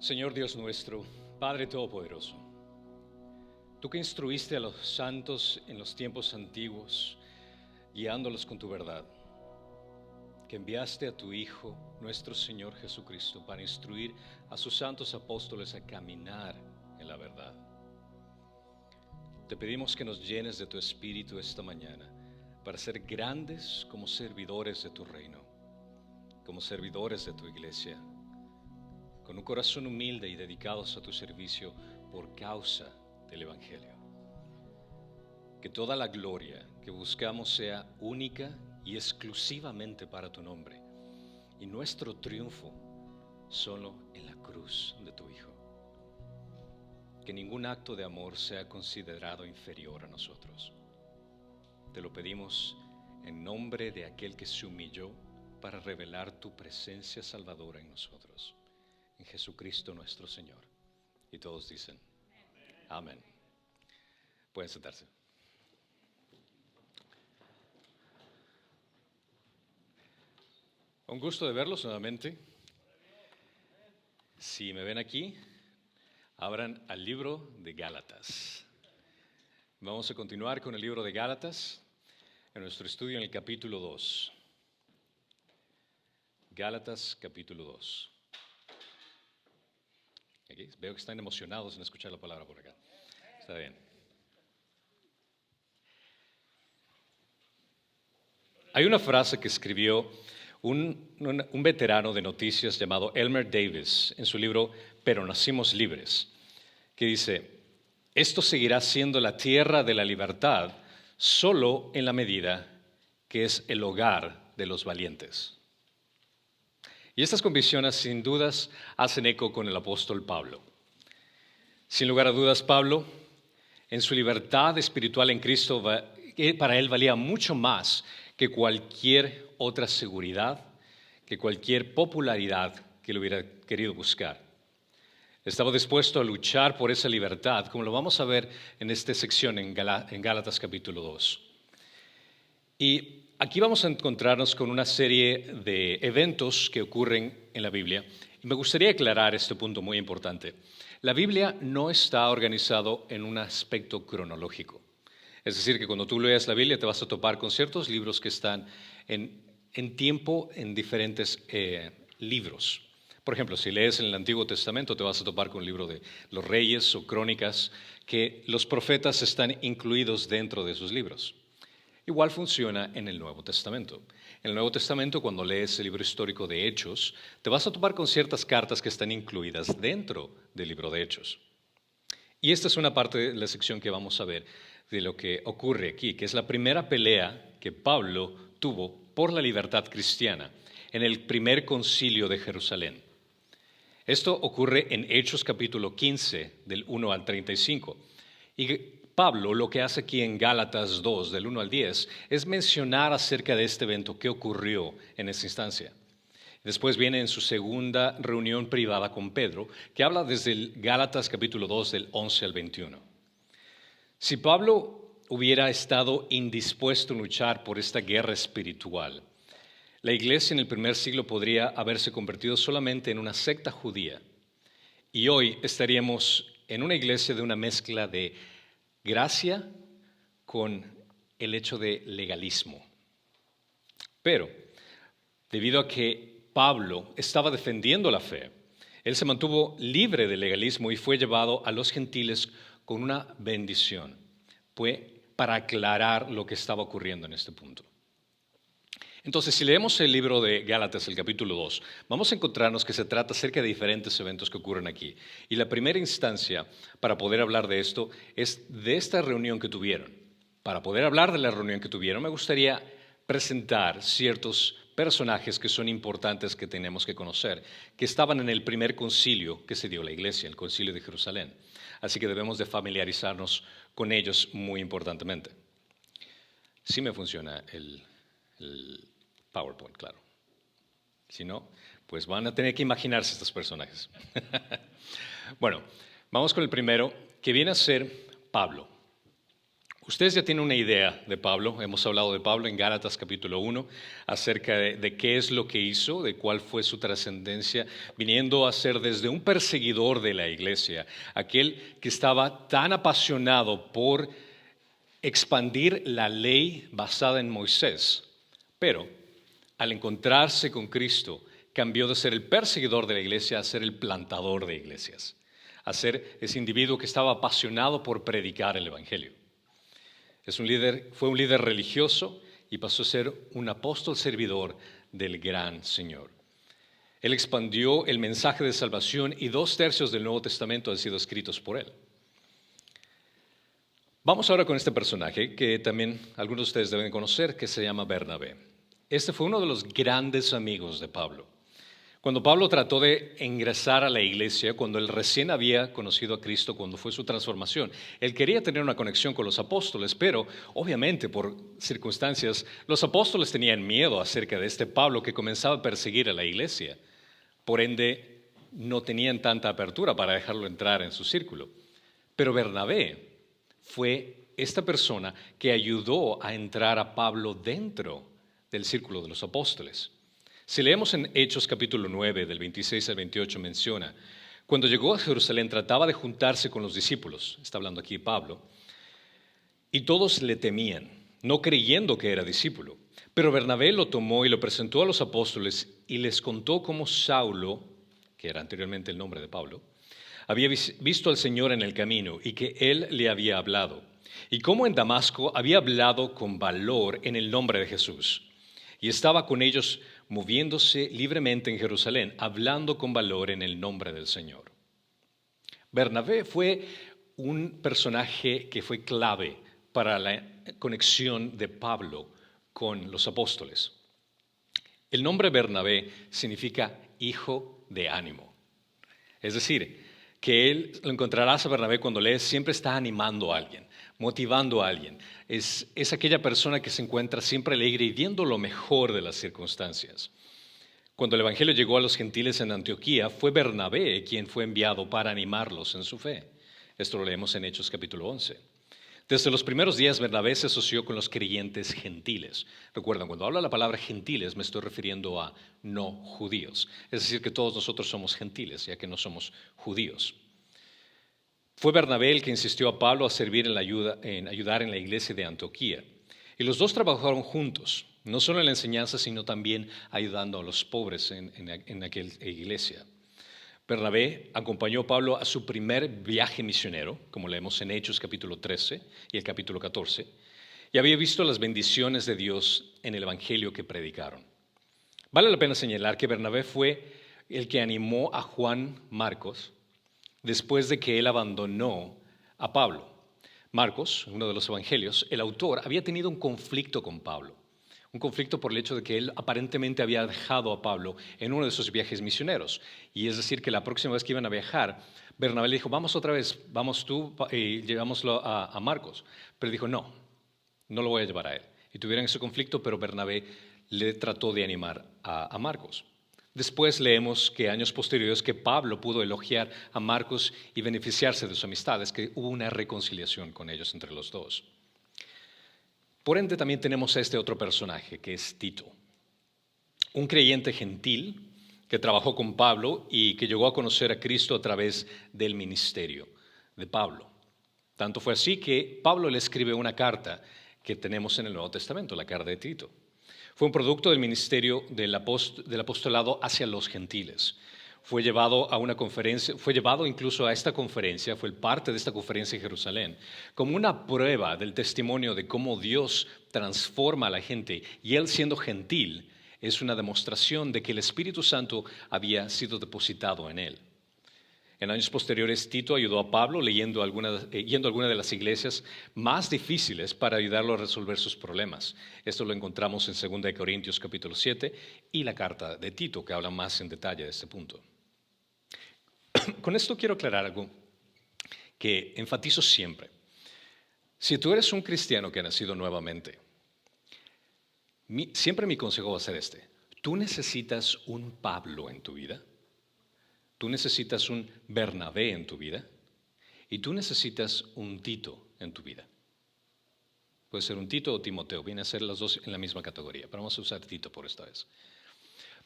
Señor Dios nuestro, Padre Todopoderoso, tú que instruiste a los santos en los tiempos antiguos, guiándolos con tu verdad, que enviaste a tu Hijo, nuestro Señor Jesucristo, para instruir a sus santos apóstoles a caminar en la verdad. Te pedimos que nos llenes de tu Espíritu esta mañana para ser grandes como servidores de tu reino, como servidores de tu iglesia, con un corazón humilde y dedicados a tu servicio por causa del Evangelio. Que toda la gloria que buscamos sea única y exclusivamente para tu nombre, y nuestro triunfo solo en la cruz de tu Hijo. Que ningún acto de amor sea considerado inferior a nosotros. Te lo pedimos en nombre de aquel que se humilló para revelar tu presencia salvadora en nosotros, en Jesucristo nuestro Señor. Y todos dicen, amén. Pueden sentarse. Un gusto de verlos nuevamente. Si me ven aquí, abran al libro de Gálatas. Vamos a continuar con el libro de Gálatas en nuestro estudio en el capítulo 2. Gálatas capítulo 2. Aquí, veo que están emocionados en escuchar la palabra por acá. Está bien. Hay una frase que escribió un veterano de noticias llamado Elmer Davis en su libro Pero nacimos libres, que dice: esto seguirá siendo la tierra de la libertad solo en la medida que es el hogar de los valientes. Y estas convicciones sin dudas hacen eco con el apóstol Pablo. Sin lugar a dudas, Pablo, en su libertad espiritual en Cristo, para él valía mucho más que cualquier otra seguridad, que cualquier popularidad que le hubiera querido buscar. Estaba dispuesto a luchar por esa libertad, como lo vamos a ver en esta sección en Gálatas capítulo 2. Y aquí vamos a encontrarnos con una serie de eventos que ocurren en la Biblia. Y me gustaría aclarar este punto muy importante. La Biblia no está organizado en un aspecto cronológico. Es decir, que cuando tú leas la Biblia te vas a topar con ciertos libros que están en tiempo en diferentes libros. Por ejemplo, si lees en el Antiguo Testamento te vas a topar con el libro de los Reyes o Crónicas, que los profetas están incluidos dentro de esos libros. Igual funciona en el Nuevo Testamento. En el Nuevo Testamento, cuando lees el libro histórico de Hechos, te vas a topar con ciertas cartas que están incluidas dentro del libro de Hechos. Y esta es una parte de la sección que vamos a ver de lo que ocurre aquí, que es la primera pelea que Pablo tuvo por la libertad cristiana en el primer concilio de Jerusalén. Esto ocurre en Hechos capítulo 15, del 1 al 35. Y Pablo lo que hace aquí en Gálatas 2, del 1 al 10, es mencionar acerca de este evento que ocurrió en esa instancia. Después viene en su segunda reunión privada con Pedro, que habla desde el Gálatas capítulo 2, del 11 al 21. Si Pablo hubiera estado indispuesto a luchar por esta guerra espiritual, la iglesia en el primer siglo podría haberse convertido solamente en una secta judía. Y hoy estaríamos en una iglesia de una mezcla de gracia con el hecho de legalismo. Pero, debido a que Pablo estaba defendiendo la fe, él se mantuvo libre del legalismo y fue llevado a los gentiles con una bendición. Fue para aclarar lo que estaba ocurriendo en este punto. Entonces, si leemos el libro de Gálatas, el capítulo 2, vamos a encontrarnos que se trata acerca de diferentes eventos que ocurren aquí. Y la primera instancia para poder hablar de esto es de esta reunión que tuvieron. Para poder hablar de la reunión que tuvieron, me gustaría presentar ciertos personajes que son importantes que tenemos que conocer, que estaban en el primer concilio que se dio la iglesia, el concilio de Jerusalén. Así que debemos de familiarizarnos con ellos muy importantemente. Sí me funciona el PowerPoint, claro. Si no, pues van a tener que imaginarse estos personajes. Bueno, vamos con el primero, que viene a ser Pablo. Ustedes ya tienen una idea de Pablo, hemos hablado de Pablo en Gálatas capítulo 1, acerca de qué es lo que hizo, de cuál fue su trascendencia, viniendo a ser desde un perseguidor de la iglesia, aquel que estaba tan apasionado por expandir la ley basada en Moisés, pero al encontrarse con Cristo, cambió de ser el perseguidor de la iglesia a ser el plantador de iglesias, a ser ese individuo que estaba apasionado por predicar el evangelio. Fue un líder religioso y pasó a ser un apóstol servidor del gran Señor. Él expandió el mensaje de salvación y 2/3 del Nuevo Testamento han sido escritos por él. Vamos ahora con este personaje que también algunos de ustedes deben conocer, que se llama Bernabé. Este fue uno de los grandes amigos de Pablo. Cuando Pablo trató de ingresar a la iglesia, cuando él recién había conocido a Cristo, cuando fue su transformación, él quería tener una conexión con los apóstoles, pero obviamente por circunstancias, los apóstoles tenían miedo acerca de este Pablo que comenzaba a perseguir a la iglesia. Por ende, no tenían tanta apertura para dejarlo entrar en su círculo. Pero Bernabé fue esta persona que ayudó a entrar a Pablo dentro del círculo de los apóstoles. Si leemos en Hechos capítulo 9, del 26 al 28, menciona, cuando llegó a Jerusalén trataba de juntarse con los discípulos, está hablando aquí Pablo, y todos le temían, no creyendo que era discípulo. Pero Bernabé lo tomó y lo presentó a los apóstoles y les contó cómo Saulo, que era anteriormente el nombre de Pablo, había visto al Señor en el camino y que Él le había hablado, y cómo en Damasco había hablado con valor en el nombre de Jesús. Y estaba con ellos moviéndose libremente en Jerusalén, hablando con valor en el nombre del Señor. Bernabé fue un personaje que fue clave para la conexión de Pablo con los apóstoles. El nombre Bernabé significa hijo de ánimo. Es decir, que él lo encontrarás a Bernabé cuando lees, siempre está animando a alguien, motivando a alguien. Es aquella persona que se encuentra siempre alegre y viendo lo mejor de las circunstancias. Cuando el evangelio llegó a los gentiles en Antioquía, fue Bernabé quien fue enviado para animarlos en su fe. Esto lo leemos en Hechos capítulo 11. Desde los primeros días, Bernabé se asoció con los creyentes gentiles. Recuerdan, cuando hablo de la palabra gentiles, me estoy refiriendo a no judíos. Es decir, que todos nosotros somos gentiles, ya que no somos judíos. Fue Bernabé el que insistió a Pablo a servir en ayudar en la iglesia de Antioquía. Y los dos trabajaron juntos, no solo en la enseñanza, sino también ayudando a los pobres en aquella iglesia. Bernabé acompañó a Pablo a su primer viaje misionero, como leemos en Hechos capítulo 13 y el capítulo 14, y había visto las bendiciones de Dios en el evangelio que predicaron. Vale la pena señalar que Bernabé fue el que animó a Juan Marcos después de que él abandonó a Pablo. Marcos, uno de los evangelios, el autor, había tenido un conflicto con Pablo. Un conflicto por el hecho de que él aparentemente había dejado a Pablo en uno de sus viajes misioneros. Y es decir, que la próxima vez que iban a viajar, Bernabé le dijo, vamos otra vez, vamos tú y llevámoslo a Marcos. Pero dijo, no lo voy a llevar a él. Y tuvieron ese conflicto, pero Bernabé le trató de animar a Marcos. Después leemos que años posteriores que Pablo pudo elogiar a Marcos y beneficiarse de su amistad, es que hubo una reconciliación con ellos entre los dos. Por ende, también tenemos a este otro personaje, que es Tito, un creyente gentil que trabajó con Pablo y que llegó a conocer a Cristo a través del ministerio de Pablo. Tanto fue así que Pablo le escribe una carta que tenemos en el Nuevo Testamento, la carta de Tito. Fue un producto del ministerio del apostolado hacia los gentiles. Fue llevado a una conferencia, fue llevado incluso a esta conferencia, fue parte de esta conferencia en Jerusalén, como una prueba del testimonio de cómo Dios transforma a la gente, y él siendo gentil es una demostración de que el Espíritu Santo había sido depositado en él. En años posteriores, Tito ayudó a Pablo yendo a algunas de las iglesias más difíciles para ayudarlo a resolver sus problemas. Esto lo encontramos en 2 Corintios capítulo 7 y la carta de Tito, que habla más en detalle de este punto. Con esto quiero aclarar algo que enfatizo siempre. Si tú eres un cristiano que ha nacido nuevamente, siempre mi consejo va a ser este. Tú necesitas un Pablo en tu vida. Tú necesitas un Bernabé en tu vida y tú necesitas un Tito en tu vida. Puede ser un Tito o Timoteo, viene a ser los dos en la misma categoría, pero vamos a usar Tito por esta vez.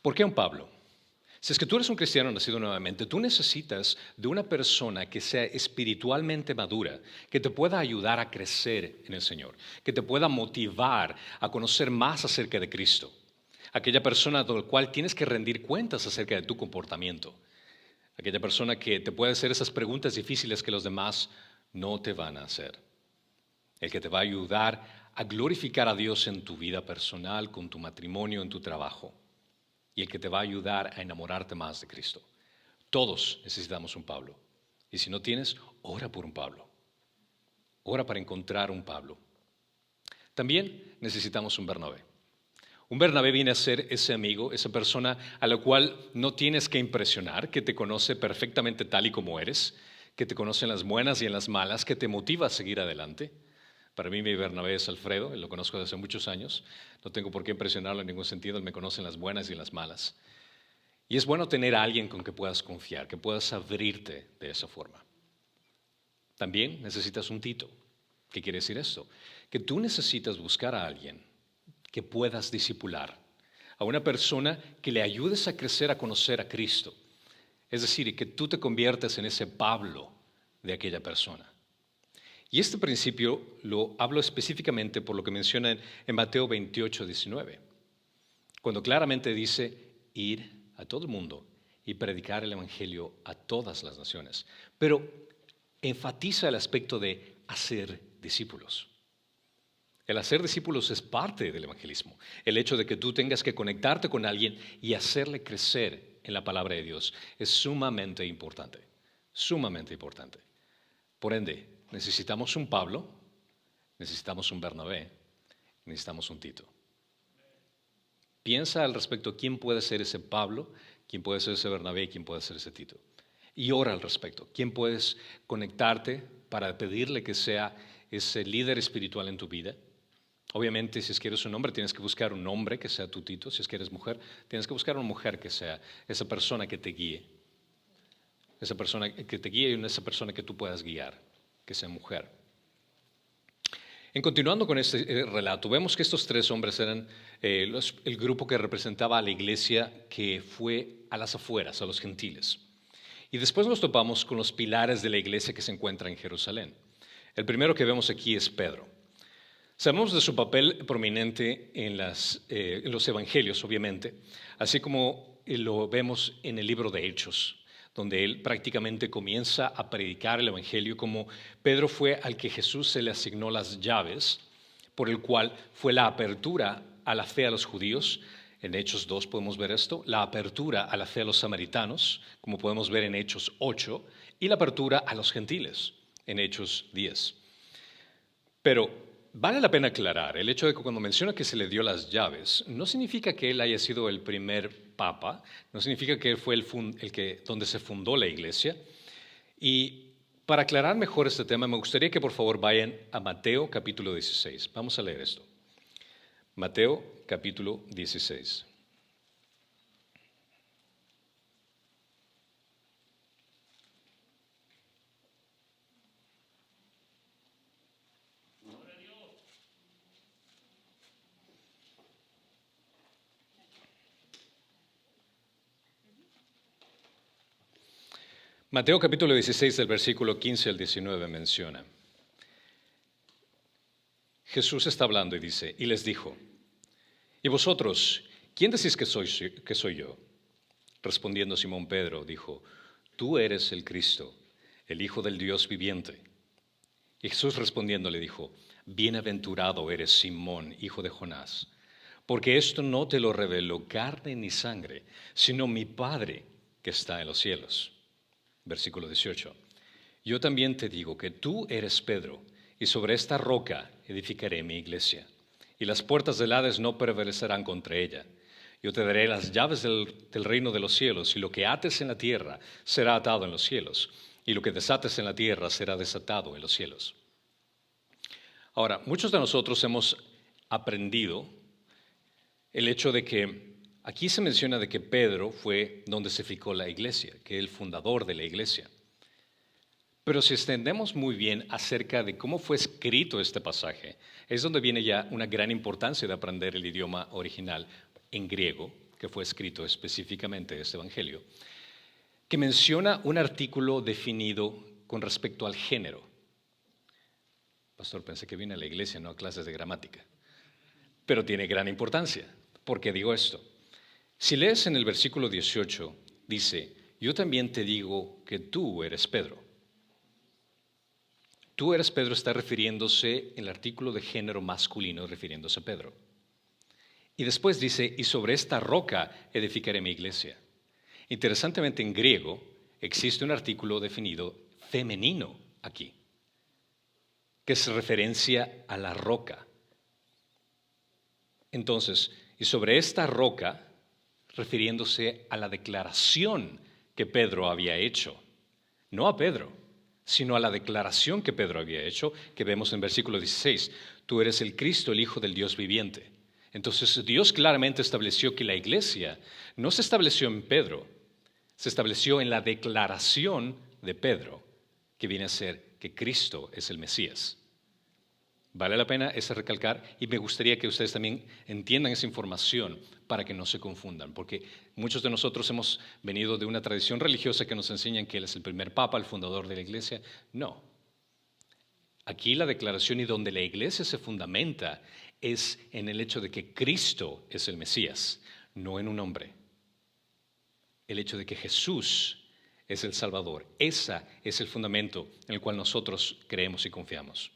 ¿Por qué un Pablo? Si es que tú eres un cristiano nacido nuevamente, tú necesitas de una persona que sea espiritualmente madura, que te pueda ayudar a crecer en el Señor, que te pueda motivar a conocer más acerca de Cristo. Aquella persona a la cual tienes que rendir cuentas acerca de tu comportamiento. Aquella persona que te puede hacer esas preguntas difíciles que los demás no te van a hacer. El que te va a ayudar a glorificar a Dios en tu vida personal, con tu matrimonio, en tu trabajo. Y el que te va a ayudar a enamorarte más de Cristo. Todos necesitamos un Pablo. Y si no tienes, ora por un Pablo. Ora para encontrar un Pablo. También necesitamos un Bernabé. Un Bernabé viene a ser ese amigo, esa persona a la cual no tienes que impresionar, que te conoce perfectamente tal y como eres, que te conoce en las buenas y en las malas, que te motiva a seguir adelante. Para mí mi Bernabé es Alfredo, lo conozco desde hace muchos años, no tengo por qué impresionarlo en ningún sentido, él me conoce en las buenas y en las malas. Y es bueno tener a alguien con que puedas confiar, que puedas abrirte de esa forma. También necesitas un Tito. ¿Qué quiere decir esto? Que tú necesitas buscar a alguien que puedas discipular, a una persona que le ayudes a crecer a conocer a Cristo. Es decir, que tú te conviertas en ese Pablo de aquella persona. Y este principio lo hablo específicamente por lo que menciona en Mateo 28, 19, cuando claramente dice ir a todo el mundo y predicar el Evangelio a todas las naciones. Pero enfatiza el aspecto de hacer discípulos. El hacer discípulos es parte del evangelismo. El hecho de que tú tengas que conectarte con alguien y hacerle crecer en la palabra de Dios es sumamente importante. Sumamente importante. Por ende, necesitamos un Pablo, necesitamos un Bernabé, necesitamos un Tito. Piensa al respecto quién puede ser ese Pablo, quién puede ser ese Bernabé y quién puede ser ese Tito. Y ora al respecto. ¿Quién puedes conectarte para pedirle que sea ese líder espiritual en tu vida? Obviamente, si es que eres un hombre, tienes que buscar un hombre que sea tu Tito. Si es que eres mujer, tienes que buscar una mujer que sea esa persona que te guíe. Esa persona que te guíe y esa persona que tú puedas guiar, que sea mujer. En continuando con este relato, vemos que estos tres hombres eran el grupo que representaba a la iglesia que fue a las afueras, a los gentiles. Y después nos topamos con los pilares de la iglesia que se encuentra en Jerusalén. El primero que vemos aquí es Pedro. Sabemos de su papel prominente en los evangelios, obviamente, así como lo vemos en el libro de Hechos, donde él prácticamente comienza a predicar el evangelio, como Pedro fue al que Jesús se le asignó las llaves, por el cual fue la apertura a la fe a los judíos. En Hechos 2 podemos ver esto, la apertura a la fe a los samaritanos, como podemos ver en Hechos 8, y la apertura a los gentiles, en Hechos 10. Pero vale la pena aclarar, el hecho de que cuando menciona que se le dio las llaves, no significa que él haya sido el primer papa, no significa que él fue donde se fundó la iglesia. Y para aclarar mejor este tema, me gustaría que por favor vayan a Mateo capítulo 16. Vamos a leer esto. Mateo capítulo 16. Mateo capítulo 16 del versículo 15 al 19 menciona. Jesús está hablando y dice, y les dijo, ¿y vosotros, quién decís que soy yo? Respondiendo Simón Pedro, dijo, tú eres el Cristo, el Hijo del Dios viviente. Y Jesús respondiendo le dijo, bienaventurado eres Simón, hijo de Jonás, porque esto no te lo reveló carne ni sangre, sino mi Padre que está en los cielos. Versículo 18. Yo también te digo que tú eres Pedro, y sobre esta roca edificaré mi iglesia, y las puertas del Hades no prevalecerán contra ella. Yo te daré las llaves del reino de los cielos, y lo que ates en la tierra será atado en los cielos, y lo que desates en la tierra será desatado en los cielos. Ahora, muchos de nosotros hemos aprendido el hecho de que aquí se menciona de que Pedro fue donde se fijó la iglesia, que es el fundador de la iglesia. Pero si extendemos muy bien acerca de cómo fue escrito este pasaje, es donde viene ya una gran importancia de aprender el idioma original en griego, que fue escrito específicamente este evangelio, que menciona un artículo definido con respecto al género. Pastor, pensé que vine a la iglesia, no a clases de gramática. Pero tiene gran importancia. ¿Por qué digo esto? Si lees en el versículo 18, dice, yo también te digo que tú eres Pedro. Tú eres Pedro está refiriéndose en el artículo de género masculino, refiriéndose a Pedro. Y después dice, y sobre esta roca edificaré mi iglesia. Interesantemente, en griego existe un artículo definido femenino aquí, que es referencia a la roca. Entonces, y sobre esta roca, refiriéndose a la declaración que Pedro había hecho, no a Pedro, sino a la declaración que Pedro había hecho, que vemos en versículo 16, tú eres el Cristo, el Hijo del Dios viviente. Entonces Dios claramente estableció que la iglesia no se estableció en Pedro, se estableció en la declaración de Pedro, que viene a ser que Cristo es el Mesías. Vale la pena ese recalcar y me gustaría que ustedes también entiendan esa información para que no se confundan, porque muchos de nosotros hemos venido de una tradición religiosa que nos enseñan que Él es el primer papa, el fundador de la iglesia. No. Aquí la declaración y donde la iglesia se fundamenta es en el hecho de que Cristo es el Mesías, no en un hombre. El hecho de que Jesús es el Salvador. Ese es el fundamento en el cual nosotros creemos y confiamos.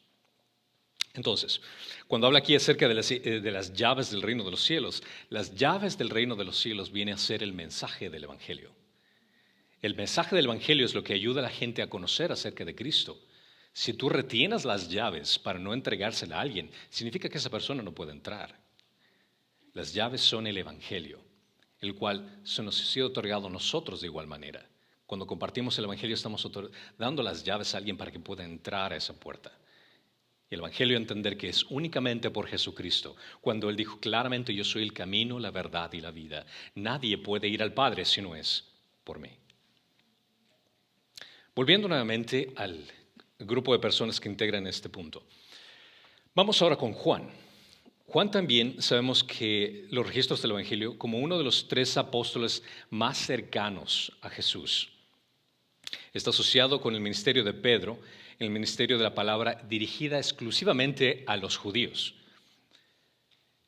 Entonces, cuando habla aquí acerca de las llaves del reino de los cielos, las llaves del reino de los cielos viene a ser el mensaje del Evangelio. El mensaje del Evangelio es lo que ayuda a la gente a conocer acerca de Cristo. Si tú retienes las llaves para no entregársela a alguien, significa que esa persona no puede entrar. Las llaves son el Evangelio, el cual se nos ha sido otorgado a nosotros de igual manera. Cuando compartimos el Evangelio estamos dando las llaves a alguien para que pueda entrar a esa puerta. El Evangelio entender que es únicamente por Jesucristo, cuando Él dijo claramente, yo soy el camino, la verdad y la vida. Nadie puede ir al Padre si no es por mí. Volviendo nuevamente al grupo de personas que integran este punto. Vamos ahora con Juan. Juan también sabemos que los registros del Evangelio como uno de los 3 apóstoles más cercanos a Jesús. Está asociado con el ministerio de Pedro, el ministerio de la palabra dirigida exclusivamente a los judíos.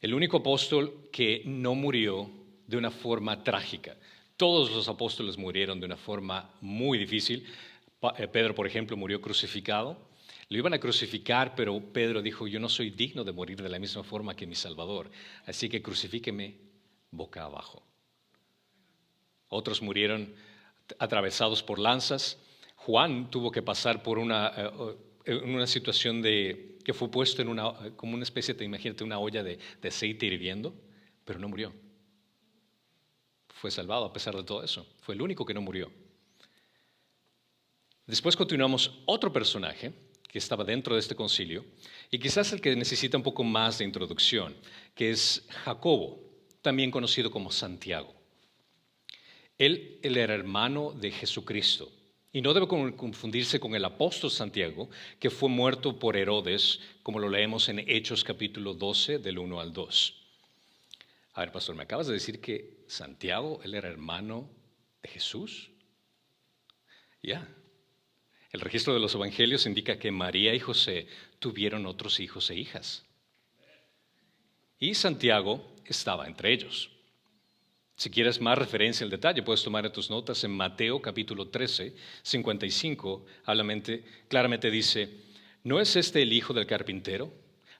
El único apóstol que no murió de una forma trágica. Todos los apóstoles murieron de una forma muy difícil. Pedro, por ejemplo, murió crucificado. Lo iban a crucificar, pero Pedro dijo, yo no soy digno de morir de la misma forma que mi Salvador, así que crucifíqueme boca abajo. Otros murieron atravesados por lanzas. Juan tuvo que pasar por una situación que fue puesto en como una especie de, imagínate, una olla de aceite hirviendo, pero no murió. Fue salvado a pesar de todo eso. Fue el único que no murió. Después continuamos otro personaje que estaba dentro de este concilio y quizás el que necesita un poco más de introducción, que es Jacobo, también conocido como Santiago. Él era hermano de Jesucristo. Y no debe confundirse con el apóstol Santiago, que fue muerto por Herodes, como lo leemos en Hechos capítulo 12, del 1 al 2. A ver, pastor, ¿me acabas de decir que Santiago, él era hermano de Jesús? Ya. El registro de los evangelios indica que María y José tuvieron otros hijos e hijas. Y Santiago estaba entre ellos. Si quieres más referencia al detalle, puedes tomar tus notas en Mateo capítulo 13, 55, claramente dice, ¿no es este el hijo del carpintero?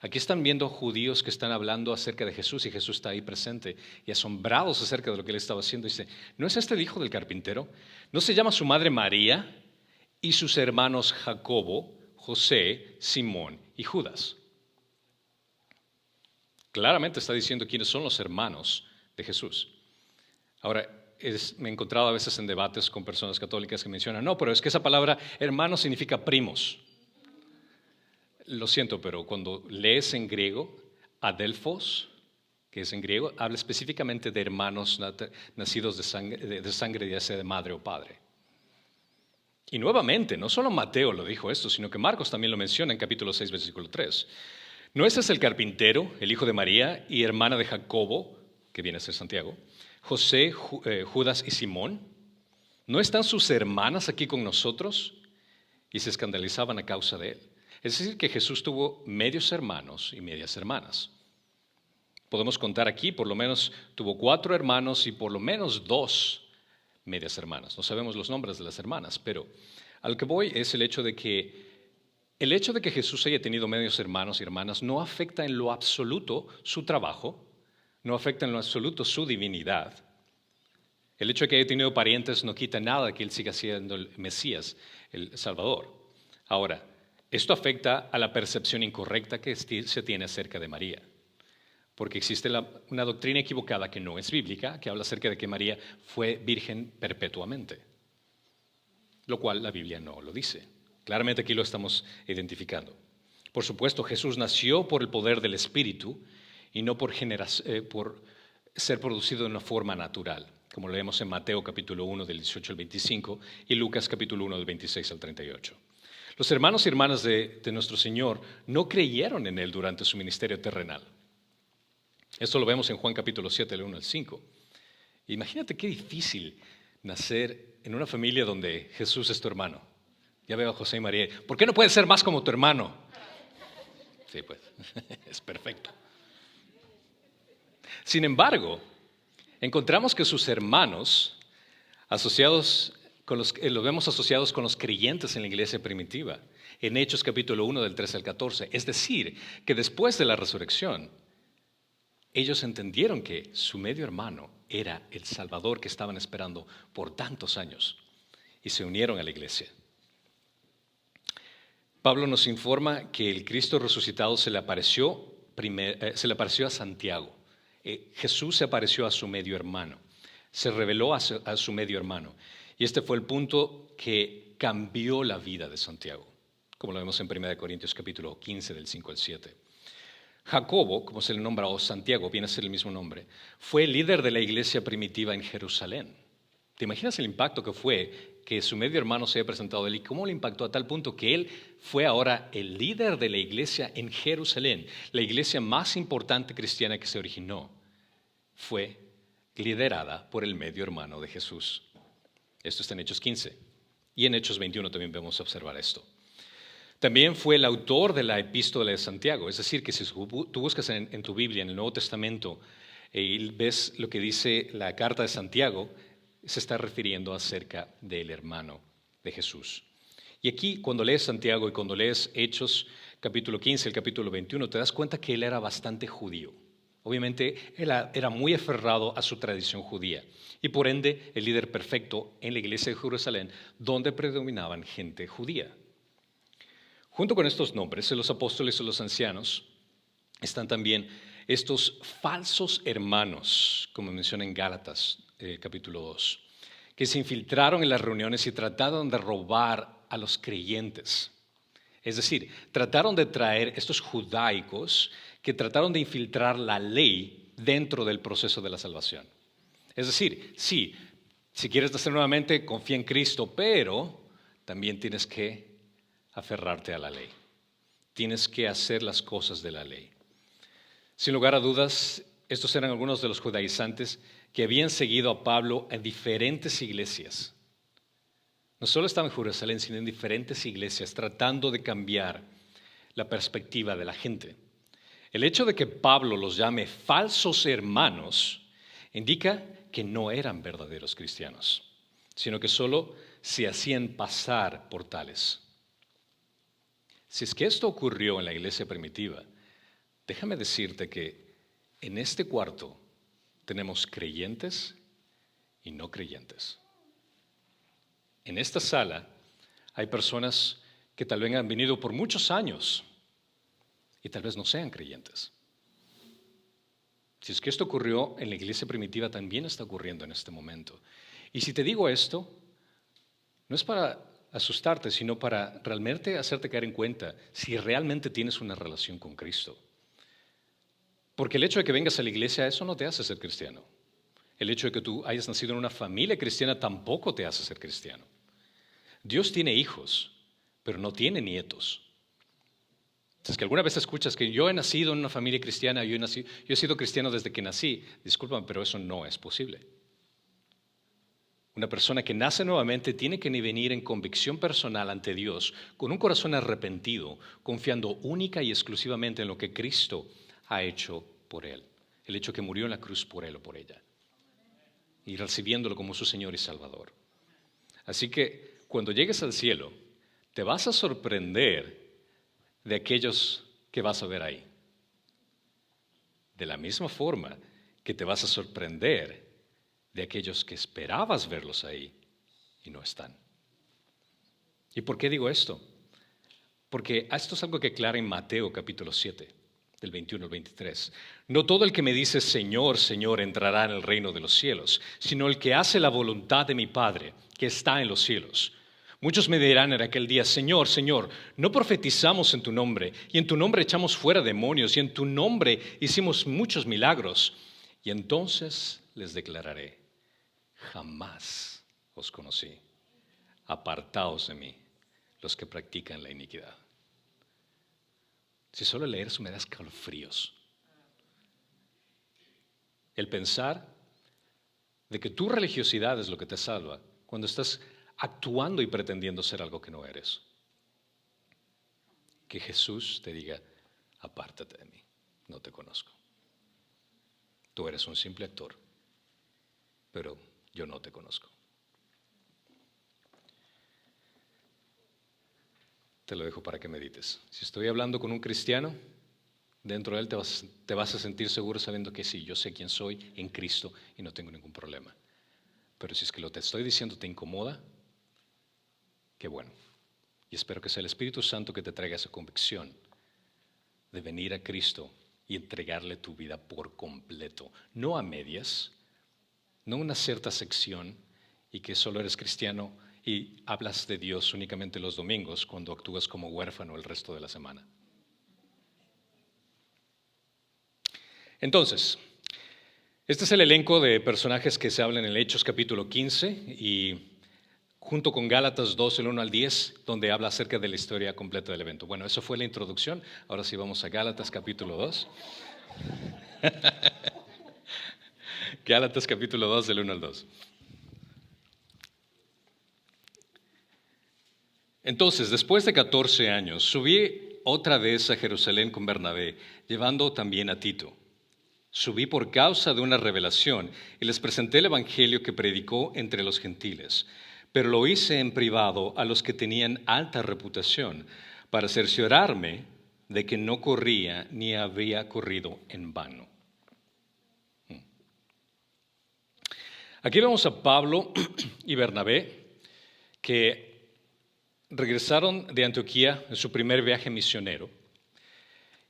Aquí están viendo judíos que están hablando acerca de Jesús y Jesús está ahí presente y asombrados acerca de lo que él estaba haciendo. Dice, ¿no es este el hijo del carpintero? ¿No se llama su madre María y sus hermanos Jacobo, José, Simón y Judas? Claramente está diciendo quiénes son los hermanos de Jesús. Ahora, me he encontrado a veces en debates con personas católicas que mencionan, no, pero es que esa palabra hermano significa primos. Lo siento, pero cuando lees en griego, adelphos, que es en griego, habla específicamente de hermanos nacidos de sangre, ya sea de madre o padre. Y nuevamente, no solo Mateo lo dijo esto, sino que Marcos también lo menciona en capítulo 6, versículo 3. ¿No es ese el carpintero, el hijo de María y hermana de Jacobo, que viene a ser Santiago, José, Judas y Simón? ¿No están sus hermanas aquí con nosotros? Y se escandalizaban a causa de él. Es decir, que Jesús tuvo medios hermanos y medias hermanas. Podemos contar aquí, por lo menos tuvo 4 hermanos y por lo menos 2 medias hermanas. No sabemos los nombres de las hermanas, pero al que voy es el hecho de que Jesús haya tenido medios hermanos y hermanas no afecta en lo absoluto su trabajo, no afecta en lo absoluto su divinidad. El hecho de que haya tenido parientes no quita nada de que él siga siendo el Mesías, el Salvador. Ahora, esto afecta a la percepción incorrecta que se tiene acerca de María. Porque existe una doctrina equivocada que no es bíblica, que habla acerca de que María fue virgen perpetuamente, lo cual la Biblia no lo dice. Claramente aquí lo estamos identificando. Por supuesto, Jesús nació por el poder del Espíritu y no por ser producido de una forma natural, como leemos en Mateo capítulo 1 del 18 al 25 y Lucas capítulo 1 del 26 al 38. Los hermanos y hermanas de nuestro Señor no creyeron en Él durante su ministerio terrenal. Esto lo vemos en Juan capítulo 7, del 1 al 5. Imagínate qué difícil nacer en una familia donde Jesús es tu hermano. Ya veo a José y María. ¿Por qué no puedes ser más como tu hermano? Sí, pues, es perfecto. Sin embargo, encontramos que sus hermanos, los vemos asociados con los creyentes en la iglesia primitiva, en Hechos capítulo 1 del 13 al 14. Es decir, que después de la resurrección, ellos entendieron que su medio hermano era el Salvador que estaban esperando por tantos años y se unieron a la iglesia. Pablo nos informa que el Cristo resucitado se le apareció a Santiago. Jesús se apareció a su medio hermano, se reveló a su medio hermano. Y este fue el punto que cambió la vida de Santiago, como lo vemos en 1 Corintios capítulo 15 del 5 al 7. Jacobo, como se le nombra, o Santiago, viene a ser el mismo nombre, fue el líder de la iglesia primitiva en Jerusalén. ¿Te imaginas el impacto que fue que su medio hermano se haya presentado a él y cómo le impactó a tal punto que él fue ahora el líder de la iglesia en Jerusalén? La iglesia más importante cristiana que se originó fue liderada por el medio hermano de Jesús. Esto está en Hechos 15 y en Hechos 21 también vamos a observar esto. También fue el autor de la epístola de Santiago, es decir, que si tú buscas en tu Biblia, en el Nuevo Testamento, y ves lo que dice la carta de Santiago, se está refiriendo acerca del hermano de Jesús. Y aquí, cuando lees Santiago y cuando lees Hechos, capítulo 15, el capítulo 21, te das cuenta que él era bastante judío. Obviamente, él era muy aferrado a su tradición judía y por ende el líder perfecto en la iglesia de Jerusalén, donde predominaban gente judía. Junto con estos nombres, los apóstoles y los ancianos, están también estos falsos hermanos, como menciona en Gálatas capítulo 2, que se infiltraron en las reuniones y trataron de robar a los creyentes. Es decir, trataron de traer estos judaicos que trataron de infiltrar la ley dentro del proceso de la salvación. Es decir, sí, si quieres nacer nuevamente, confía en Cristo, pero también tienes que aferrarte a la ley. Tienes que hacer las cosas de la ley. Sin lugar a dudas, estos eran algunos de los judaizantes que habían seguido a Pablo en diferentes iglesias. No solo estaban en Jerusalén, sino en diferentes iglesias, tratando de cambiar la perspectiva de la gente. El hecho de que Pablo los llame falsos hermanos indica que no eran verdaderos cristianos, sino que solo se hacían pasar por tales. Si es que esto ocurrió en la iglesia primitiva, déjame decirte que en este cuarto tenemos creyentes y no creyentes. En esta sala hay personas que tal vez han venido por muchos años y tal vez no sean creyentes. Si es que esto ocurrió en la iglesia primitiva, también está ocurriendo en este momento. Y si te digo esto, no es para asustarte, sino para realmente hacerte caer en cuenta si realmente tienes una relación con Cristo. Porque el hecho de que vengas a la iglesia, eso no te hace ser cristiano. El hecho de que tú hayas nacido en una familia cristiana tampoco te hace ser cristiano. Dios tiene hijos, pero no tiene nietos. Es que alguna vez escuchas que yo he nacido en una familia cristiana, yo he sido cristiano desde que nací. Discúlpame, pero eso no es posible. Una persona que nace nuevamente tiene que venir en convicción personal ante Dios, con un corazón arrepentido, confiando única y exclusivamente en lo que Cristo ha hecho por él. El hecho que murió en la cruz por él o por ella. Y recibiéndolo como su Señor y Salvador. Así que cuando llegues al cielo, te vas a sorprender de aquellos que vas a ver ahí. De la misma forma que te vas a sorprender de aquellos que esperabas verlos ahí y no están. ¿Y por qué digo esto? Porque esto es algo que aclara en Mateo capítulo 7, del 21 al 23. No todo el que me dice Señor, Señor entrará en el reino de los cielos, sino el que hace la voluntad de mi Padre que está en los cielos. Muchos me dirán en aquel día, Señor, Señor, no profetizamos en tu nombre, y en tu nombre echamos fuera demonios, y en tu nombre hicimos muchos milagros. Y entonces les declararé, jamás os conocí. Apartaos de mí, los que practican la iniquidad. Si solo leer eso me da escalofríos. El pensar de que tu religiosidad es lo que te salva cuando estás actuando y pretendiendo ser algo que no eres. Que Jesús te diga, apártate de mí, no te conozco. Tú eres un simple actor, pero yo no te conozco. Te lo dejo para que medites. Si estoy hablando con un cristiano, dentro de él te vas a sentir seguro sabiendo que sí, yo sé quién soy en Cristo y no tengo ningún problema. Pero si es que lo que te estoy diciendo te incomoda, qué bueno. Y espero que sea el Espíritu Santo que te traiga esa convicción de venir a Cristo y entregarle tu vida por completo. No a medias, no una cierta sección y que solo eres cristiano y hablas de Dios únicamente los domingos cuando actúas como huérfano el resto de la semana. Entonces, este es el elenco de personajes que se hablan en Hechos capítulo 15 y junto con Gálatas 2, el 1 al 10, donde habla acerca de la historia completa del evento. Bueno, eso fue la introducción. Ahora sí vamos a Gálatas capítulo 2. Gálatas capítulo 2, del 1 al 2. Entonces, después de 14 años, subí otra vez a Jerusalén con Bernabé, llevando también a Tito. Subí por causa de una revelación y les presenté el evangelio que predicó entre los gentiles. Pero lo hice en privado a los que tenían alta reputación, para cerciorarme de que no corría ni había corrido en vano. Aquí vemos a Pablo y Bernabé, que regresaron de Antioquía en su primer viaje misionero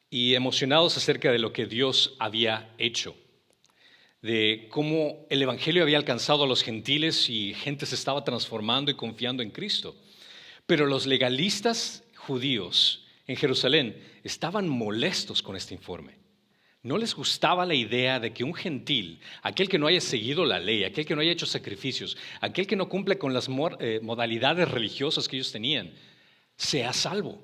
y emocionados acerca de lo que Dios había hecho, de cómo el evangelio había alcanzado a los gentiles y gente se estaba transformando y confiando en Cristo. Pero los legalistas judíos en Jerusalén estaban molestos con este informe. No les gustaba la idea de que un gentil, aquel que no haya seguido la ley, aquel que no haya hecho sacrificios, aquel que no cumple con las modalidades religiosas que ellos tenían, sea salvo.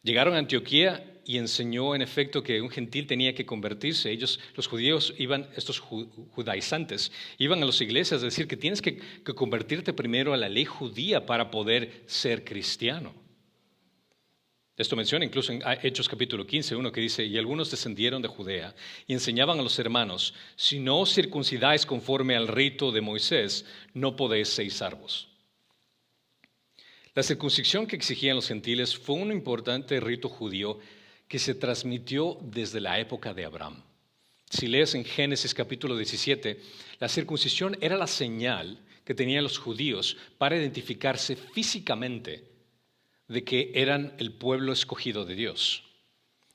Llegaron a Antioquía y enseñó en efecto que un gentil tenía que convertirse. Ellos, los judíos, estos judaizantes, iban a las iglesias a decir que tienes que convertirte primero a la ley judía para poder ser cristiano. Esto menciona incluso en Hechos capítulo 15, uno que dice, y algunos descendieron de Judea y enseñaban a los hermanos, si no os circuncidáis conforme al rito de Moisés, no podéis ser salvos. La circuncisión que exigían los gentiles fue un importante rito judío que se transmitió desde la época de Abraham. Si lees en Génesis capítulo 17, la circuncisión era la señal que tenían los judíos para identificarse físicamente de que eran el pueblo escogido de Dios.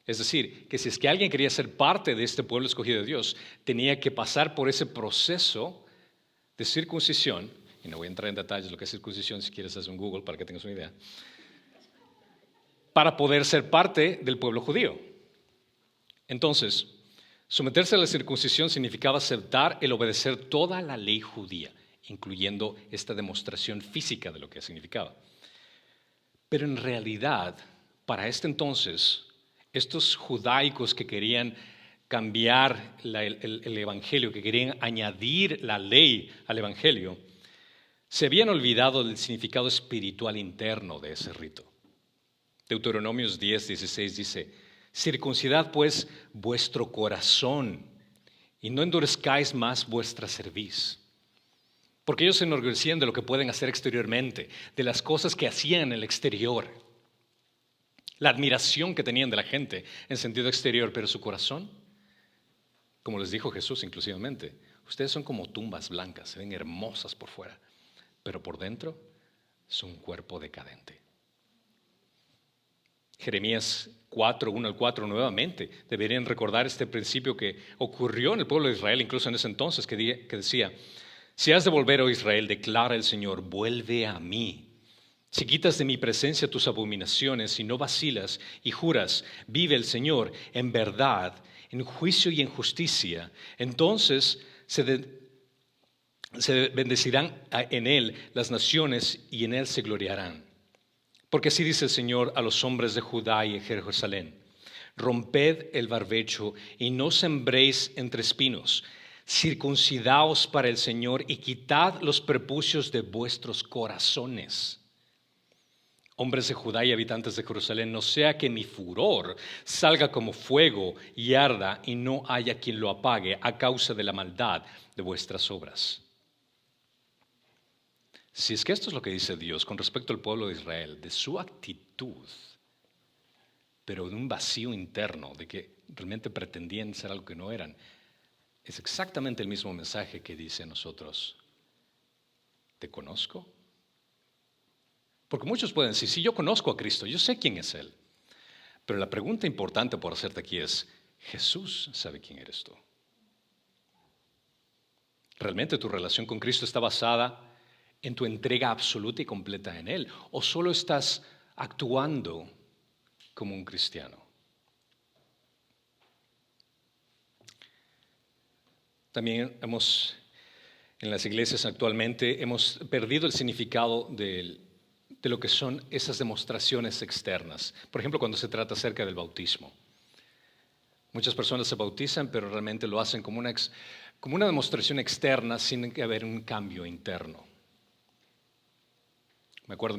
Es decir, que si es que alguien quería ser parte de este pueblo escogido de Dios, tenía que pasar por ese proceso de circuncisión, y no voy a entrar en detalles de lo que es circuncisión, si quieres hacer un Google para que tengas una idea, para poder ser parte del pueblo judío. Entonces, someterse a la circuncisión significaba aceptar el obedecer toda la ley judía, incluyendo esta demostración física de lo que significaba. Pero en realidad, para este entonces, estos judaicos que querían cambiar el evangelio, que querían añadir la ley al evangelio, se habían olvidado del significado espiritual interno de ese rito. Deuteronomios 10:16 dice: circuncidad pues vuestro corazón y no endurezcáis más vuestra cerviz. Porque ellos se enorgullecían de lo que pueden hacer exteriormente, de las cosas que hacían en el exterior, la admiración que tenían de la gente en sentido exterior, pero su corazón, como les dijo Jesús inclusivamente, ustedes son como tumbas blancas, se ven hermosas por fuera, pero por dentro son un cuerpo decadente. Jeremías 4:1-4 nuevamente deberían recordar este principio que ocurrió en el pueblo de Israel, incluso en ese entonces, que decía: si has de volver, oh Israel, declara el Señor, vuelve a mí. Si quitas de mi presencia tus abominaciones y no vacilas y juras, vive el Señor, en verdad, en juicio y en justicia, entonces se bendecirán en él las naciones y en él se gloriarán. Porque así dice el Señor a los hombres de Judá y de Jerusalén: romped el barbecho y no sembréis entre espinos. Circuncidaos para el Señor y quitad los prepucios de vuestros corazones. Hombres de Judá y habitantes de Jerusalén, no sea que mi furor salga como fuego y arda y no haya quien lo apague a causa de la maldad de vuestras obras. Si es que esto es lo que dice Dios con respecto al pueblo de Israel, de su actitud, pero de un vacío interno, de que realmente pretendían ser algo que no eran, es exactamente el mismo mensaje que dice a nosotros: ¿te conozco? Porque muchos pueden decir: sí, yo conozco a Cristo, yo sé quién es Él. Pero la pregunta importante por hacerte aquí es: ¿Jesús sabe quién eres tú? ¿Realmente tu relación con Cristo está basada en tu entrega absoluta y completa en Él? ¿O solo estás actuando como un cristiano? También en las iglesias actualmente hemos perdido el significado de lo que son esas demostraciones externas. Por ejemplo, cuando se trata acerca del bautismo. Muchas personas se bautizan, pero realmente lo hacen como una demostración externa sin que haber un cambio interno. Me acuerdo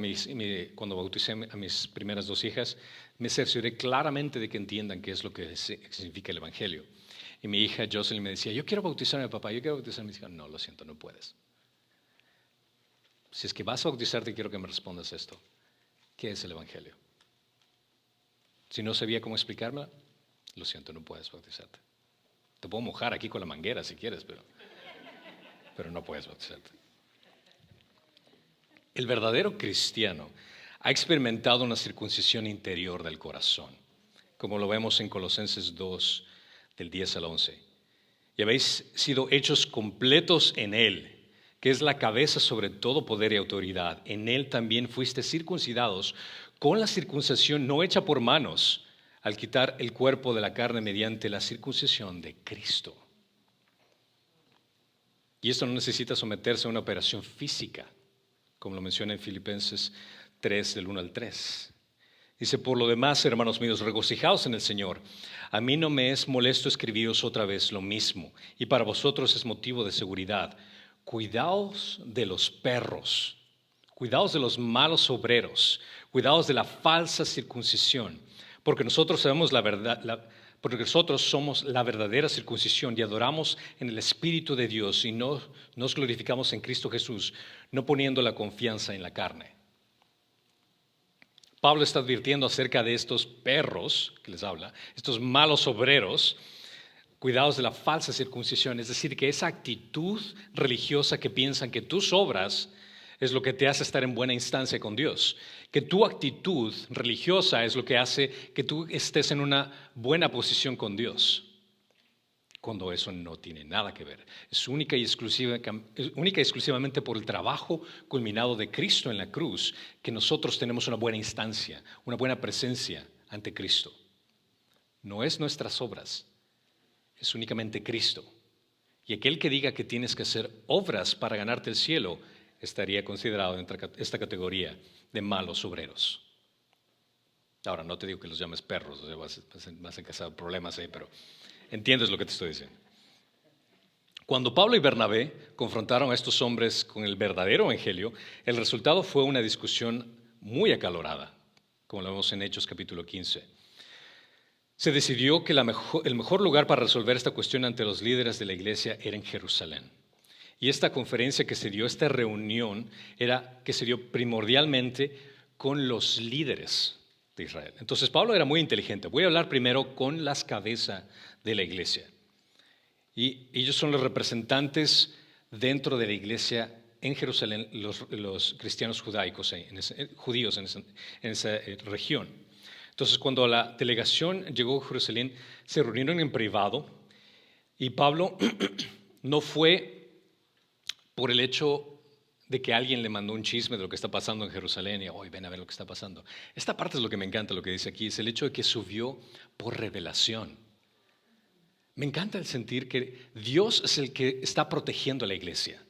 cuando bauticé a mis primeras dos hijas, me cercioré claramente de que entiendan qué es lo que significa el Evangelio. Y mi hija Jocelyn me decía: yo quiero bautizarme, papá, yo quiero bautizarme. Y me dijo: no, lo siento, no puedes. Si es que vas a bautizarte, quiero que me respondas esto: ¿qué es el Evangelio? Si no sabía cómo explicármela, lo siento, no puedes bautizarte. Te puedo mojar aquí con la manguera si quieres, pero no puedes bautizarte. El verdadero cristiano ha experimentado una circuncisión interior del corazón, como lo vemos en Colosenses 2, del 10 al 11. Y habéis sido hechos completos en Él, que es la cabeza sobre todo poder y autoridad. En Él también fuiste circuncidados con la circuncisión no hecha por manos, al quitar el cuerpo de la carne mediante la circuncisión de Cristo. Y esto no necesita someterse a una operación física, como lo menciona en Filipenses 3, del 1 al 3. Dice: por lo demás, hermanos míos, regocijaos en el Señor. A mí no me es molesto escribiros otra vez lo mismo, y para vosotros es motivo de seguridad. Cuidaos de los perros, cuidaos de los malos obreros, cuidaos de la falsa circuncisión, porque nosotros sabemos la verdad, porque nosotros somos la verdadera circuncisión y adoramos en el Espíritu de Dios y no nos glorificamos en Cristo Jesús, no poniendo la confianza en la carne. Pablo está advirtiendo acerca de estos perros que les habla, estos malos obreros, cuidados de la falsa circuncisión, es decir, que esa actitud religiosa que piensan que tus obras es lo que te hace estar en buena instancia con Dios, que tu actitud religiosa es lo que hace que tú estés en una buena posición con Dios, cuando eso no tiene nada que ver. Es única y exclusivamente por el trabajo culminado de Cristo en la cruz que nosotros tenemos una buena instancia, una buena presencia ante Cristo. No es nuestras obras, es únicamente Cristo. Y aquel que diga que tienes que hacer obras para ganarte el cielo estaría considerado entre esta categoría de malos obreros. Ahora, no te digo que los llames perros, o sea, vas a causar problemas ahí, pero entiendes lo que te estoy diciendo. Cuando Pablo y Bernabé confrontaron a estos hombres con el verdadero evangelio, el resultado fue una discusión muy acalorada, como lo vemos en Hechos capítulo 15. Se decidió que el mejor lugar para resolver esta cuestión ante los líderes de la iglesia era en Jerusalén. Y esta conferencia que se dio, esta reunión, que se dio primordialmente con los líderes de Israel. Entonces Pablo era muy inteligente. Voy a hablar primero con las cabezas de la iglesia. Y ellos son los representantes dentro de la iglesia en Jerusalén, los cristianos judaicos, judíos en esa región. Entonces, cuando la delegación llegó a Jerusalén, se reunieron en privado y Pablo no fue por el hecho de que alguien le mandó un chisme de lo que está pasando en Jerusalén y hoy ven a ver lo que está pasando. Esta parte es lo que me encanta, lo que dice aquí, es el hecho de que subió por revelación. Me encanta el sentir que Dios es el que está protegiendo a la iglesia.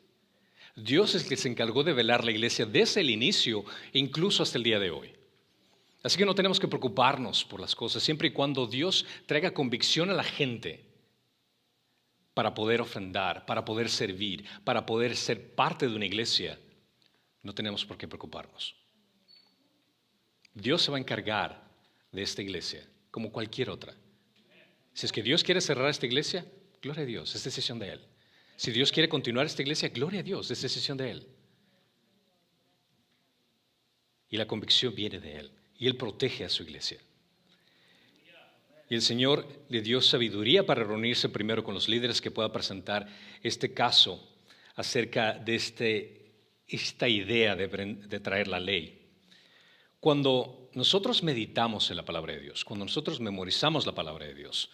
Dios es el que se encargó de velar la iglesia desde el inicio, incluso hasta el día de hoy. Así que no tenemos que preocuparnos por las cosas, siempre y cuando Dios traiga convicción a la gente para poder ofrendar, para poder servir, para poder ser parte de una iglesia. No tenemos por qué preocuparnos. Dios se va a encargar de esta iglesia como cualquier otra. Si es que Dios quiere cerrar esta iglesia, gloria a Dios, es decisión de Él. Si Dios quiere continuar esta iglesia, gloria a Dios, es decisión de Él. Y la convicción viene de Él. Y Él protege a su iglesia. Y el Señor le dio sabiduría para reunirse primero con los líderes que pueda presentar este caso acerca de esta idea de traer la ley. Cuando nosotros meditamos en la palabra de Dios, cuando nosotros memorizamos la palabra de Dios,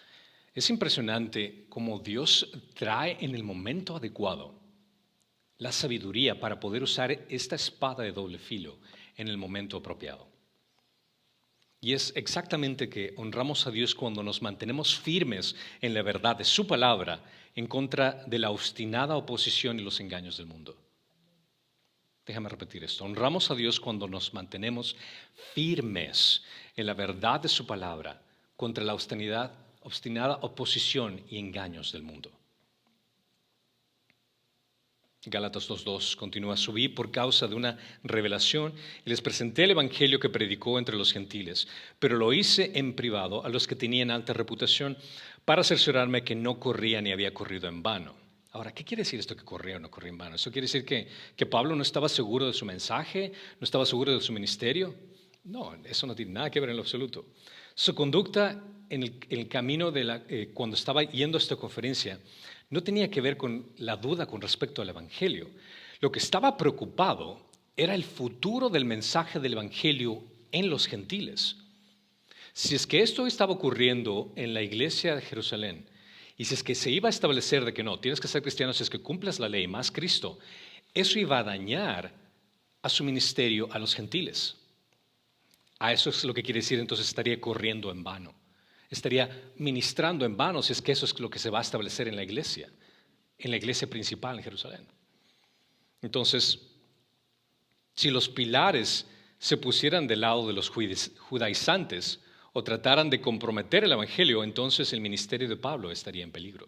es impresionante cómo Dios trae en el momento adecuado la sabiduría para poder usar esta espada de doble filo en el momento apropiado. Y es exactamente que honramos a Dios cuando nos mantenemos firmes en la verdad de su palabra en contra de la obstinada oposición y los engaños del mundo. Déjame repetir esto. Honramos a Dios cuando nos mantenemos firmes en la verdad de su palabra contra la obstinada oposición y engaños del mundo. Gálatas 2:2 continúa: subí por causa de una revelación y les presenté el evangelio que predicó entre los gentiles, pero lo hice en privado a los que tenían alta reputación para cerciorarme que no corría ni había corrido en vano. Ahora, ¿qué quiere decir esto que corría o no corría en vano? ¿Eso quiere decir que Pablo no estaba seguro de su mensaje, no estaba seguro de su ministerio? No, eso no tiene nada que ver en lo absoluto. Su conducta en el camino cuando estaba yendo a esta conferencia no tenía que ver con la duda con respecto al evangelio. Lo que estaba preocupado era el futuro del mensaje del evangelio en los gentiles. Si es que esto estaba ocurriendo en la iglesia de Jerusalén, y si es que se iba a establecer de que no, tienes que ser cristiano si es que cumples la ley más Cristo, eso iba a dañar a su ministerio a los gentiles. A eso es lo que quiere decir, entonces estaría corriendo en vano. Estaría ministrando en vano si es que eso es lo que se va a establecer en la iglesia principal en Jerusalén. Entonces, si los pilares se pusieran del lado de los judaizantes o trataran de comprometer el evangelio, entonces el ministerio de Pablo estaría en peligro.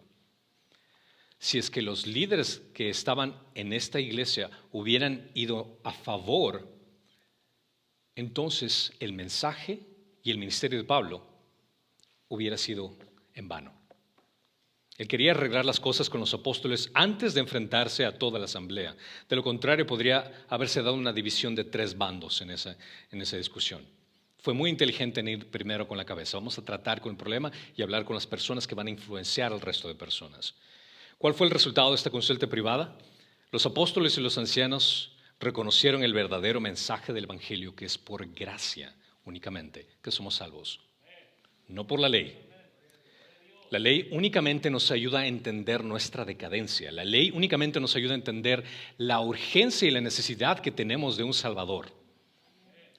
Si es que los líderes que estaban en esta iglesia hubieran ido a favor, entonces el mensaje y el ministerio de Pablo hubiera sido en vano. Él quería arreglar las cosas con los apóstoles antes de enfrentarse a toda la asamblea. De lo contrario, podría haberse dado una división de 3 bandos en esa discusión. Fue muy inteligente en ir primero con la cabeza. Vamos a tratar con el problema y hablar con las personas que van a influenciar al resto de personas. ¿Cuál fue el resultado de esta consulta privada? Los apóstoles y los ancianos reconocieron el verdadero mensaje del evangelio, que es por gracia únicamente que somos salvos, no por la ley. La ley únicamente nos ayuda a entender nuestra decadencia. La ley únicamente nos ayuda a entender la urgencia y la necesidad que tenemos de un Salvador.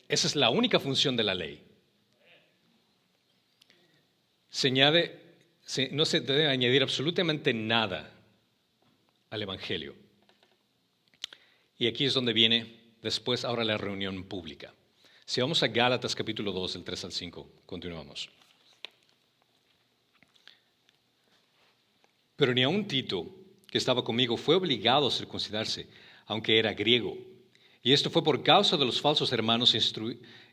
Esa es la única función de la ley. No se debe añadir absolutamente nada al Evangelio. Y aquí es donde viene después ahora la reunión pública. Si vamos a Gálatas capítulo 2, del 3 al 5, continuamos. Pero ni aun Tito, que estaba conmigo, fue obligado a circuncidarse, aunque era griego. Y esto fue por causa de los falsos hermanos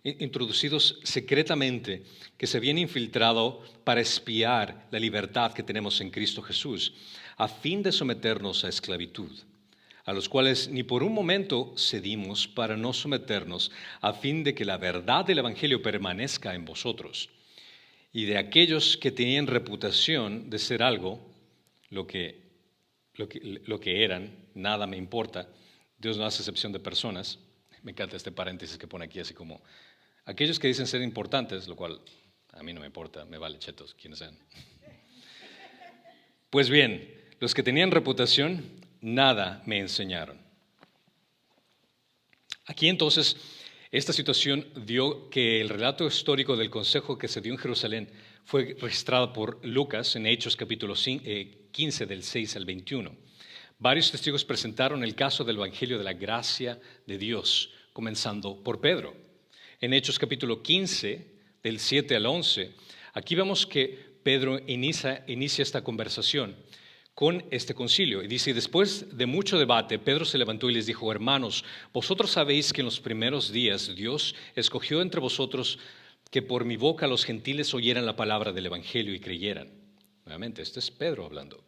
introducidos secretamente, que se habían infiltrado para espiar la libertad que tenemos en Cristo Jesús, a fin de someternos a esclavitud, a los cuales ni por un momento cedimos para no someternos, a fin de que la verdad del Evangelio permanezca en vosotros. Y de aquellos que tenían reputación de ser algo, lo que eran, nada me importa. Dios no hace excepción de personas. Me encanta este paréntesis que pone aquí, así como aquellos que dicen ser importantes, lo cual a mí no me importa, me vale chetos, quienes sean. Pues bien, los que tenían reputación, nada me enseñaron. Aquí entonces, esta situación dio que el relato histórico del consejo que se dio en Jerusalén fue registrado por Lucas en Hechos capítulo 15 del 6 al 21. Varios testigos presentaron el caso del Evangelio de la gracia de Dios, comenzando por Pedro. En Hechos capítulo 15, del 7 al 11, aquí vemos que Pedro inicia esta conversación con este concilio. Y dice, después de mucho debate, Pedro se levantó y les dijo, hermanos, vosotros sabéis que en los primeros días Dios escogió entre vosotros que por mi boca los gentiles oyeran la palabra del Evangelio y creyeran. Nuevamente, este es Pedro hablando.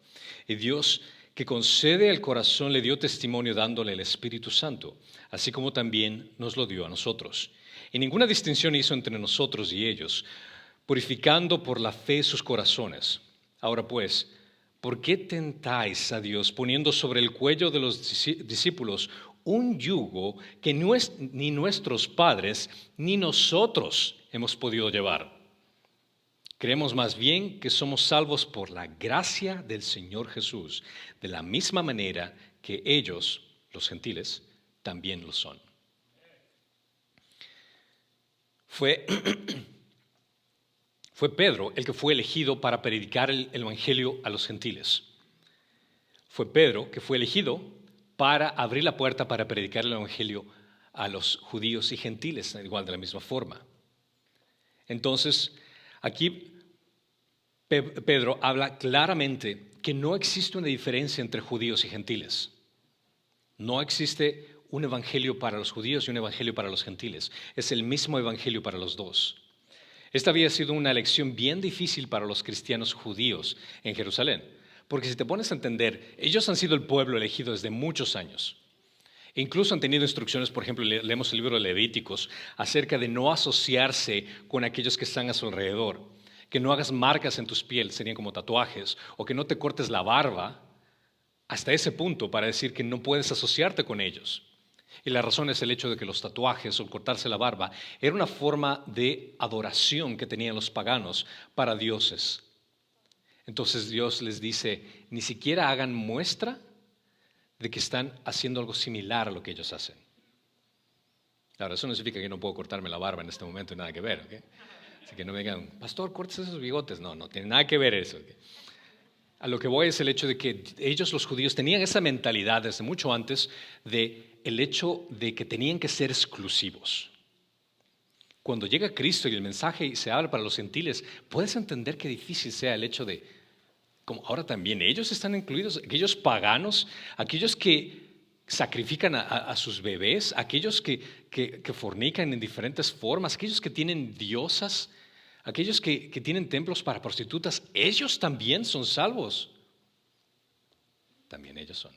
Y Dios, que concede al corazón, le dio testimonio dándole el Espíritu Santo, así como también nos lo dio a nosotros. Y ninguna distinción hizo entre nosotros y ellos, purificando por la fe sus corazones. Ahora pues, ¿por qué tentáis a Dios poniendo sobre el cuello de los discípulos un yugo que ni nuestros padres ni nosotros hemos podido llevar? Creemos más bien que somos salvos por la gracia del Señor Jesús, de la misma manera que ellos, los gentiles, también lo son. Fue Pedro el que fue elegido para predicar el Evangelio a los gentiles. Fue Pedro que fue elegido para abrir la puerta para predicar el Evangelio a los judíos y gentiles, igual de la misma forma. Entonces, aquí Pedro habla claramente que no existe una diferencia entre judíos y gentiles. No existe un evangelio para los judíos y un evangelio para los gentiles. Es el mismo evangelio para los dos. Esta había sido una lección bien difícil para los cristianos judíos en Jerusalén, porque si te pones a entender, ellos han sido el pueblo elegido desde muchos años. E incluso han tenido instrucciones, por ejemplo, leemos el libro de Levíticos, acerca de no asociarse con aquellos que están a su alrededor, que no hagas marcas en tus pieles, serían como tatuajes, o que no te cortes la barba, hasta ese punto para decir que no puedes asociarte con ellos. Y la razón es el hecho de que los tatuajes o cortarse la barba era una forma de adoración que tenían los paganos para dioses. Entonces Dios les dice, ni siquiera hagan muestra de que están haciendo algo similar a lo que ellos hacen. Ahora, eso no significa que no puedo cortarme la barba en este momento, nada que ver, ¿ok? Así que no me digan, pastor, cortes esos bigotes. No, no tiene nada que ver eso. ¿Okay? A lo que voy es el hecho de que ellos, los judíos, tenían esa mentalidad desde mucho antes de el hecho de que tenían que ser exclusivos. Cuando llega Cristo y el mensaje se habla para los gentiles, puedes entender qué difícil sea el hecho de, como ahora también ellos están incluidos, aquellos paganos, aquellos que sacrifican a sus bebés, aquellos que fornican en diferentes formas, aquellos que tienen diosas, aquellos que tienen templos para prostitutas, ellos también son salvos. También ellos son.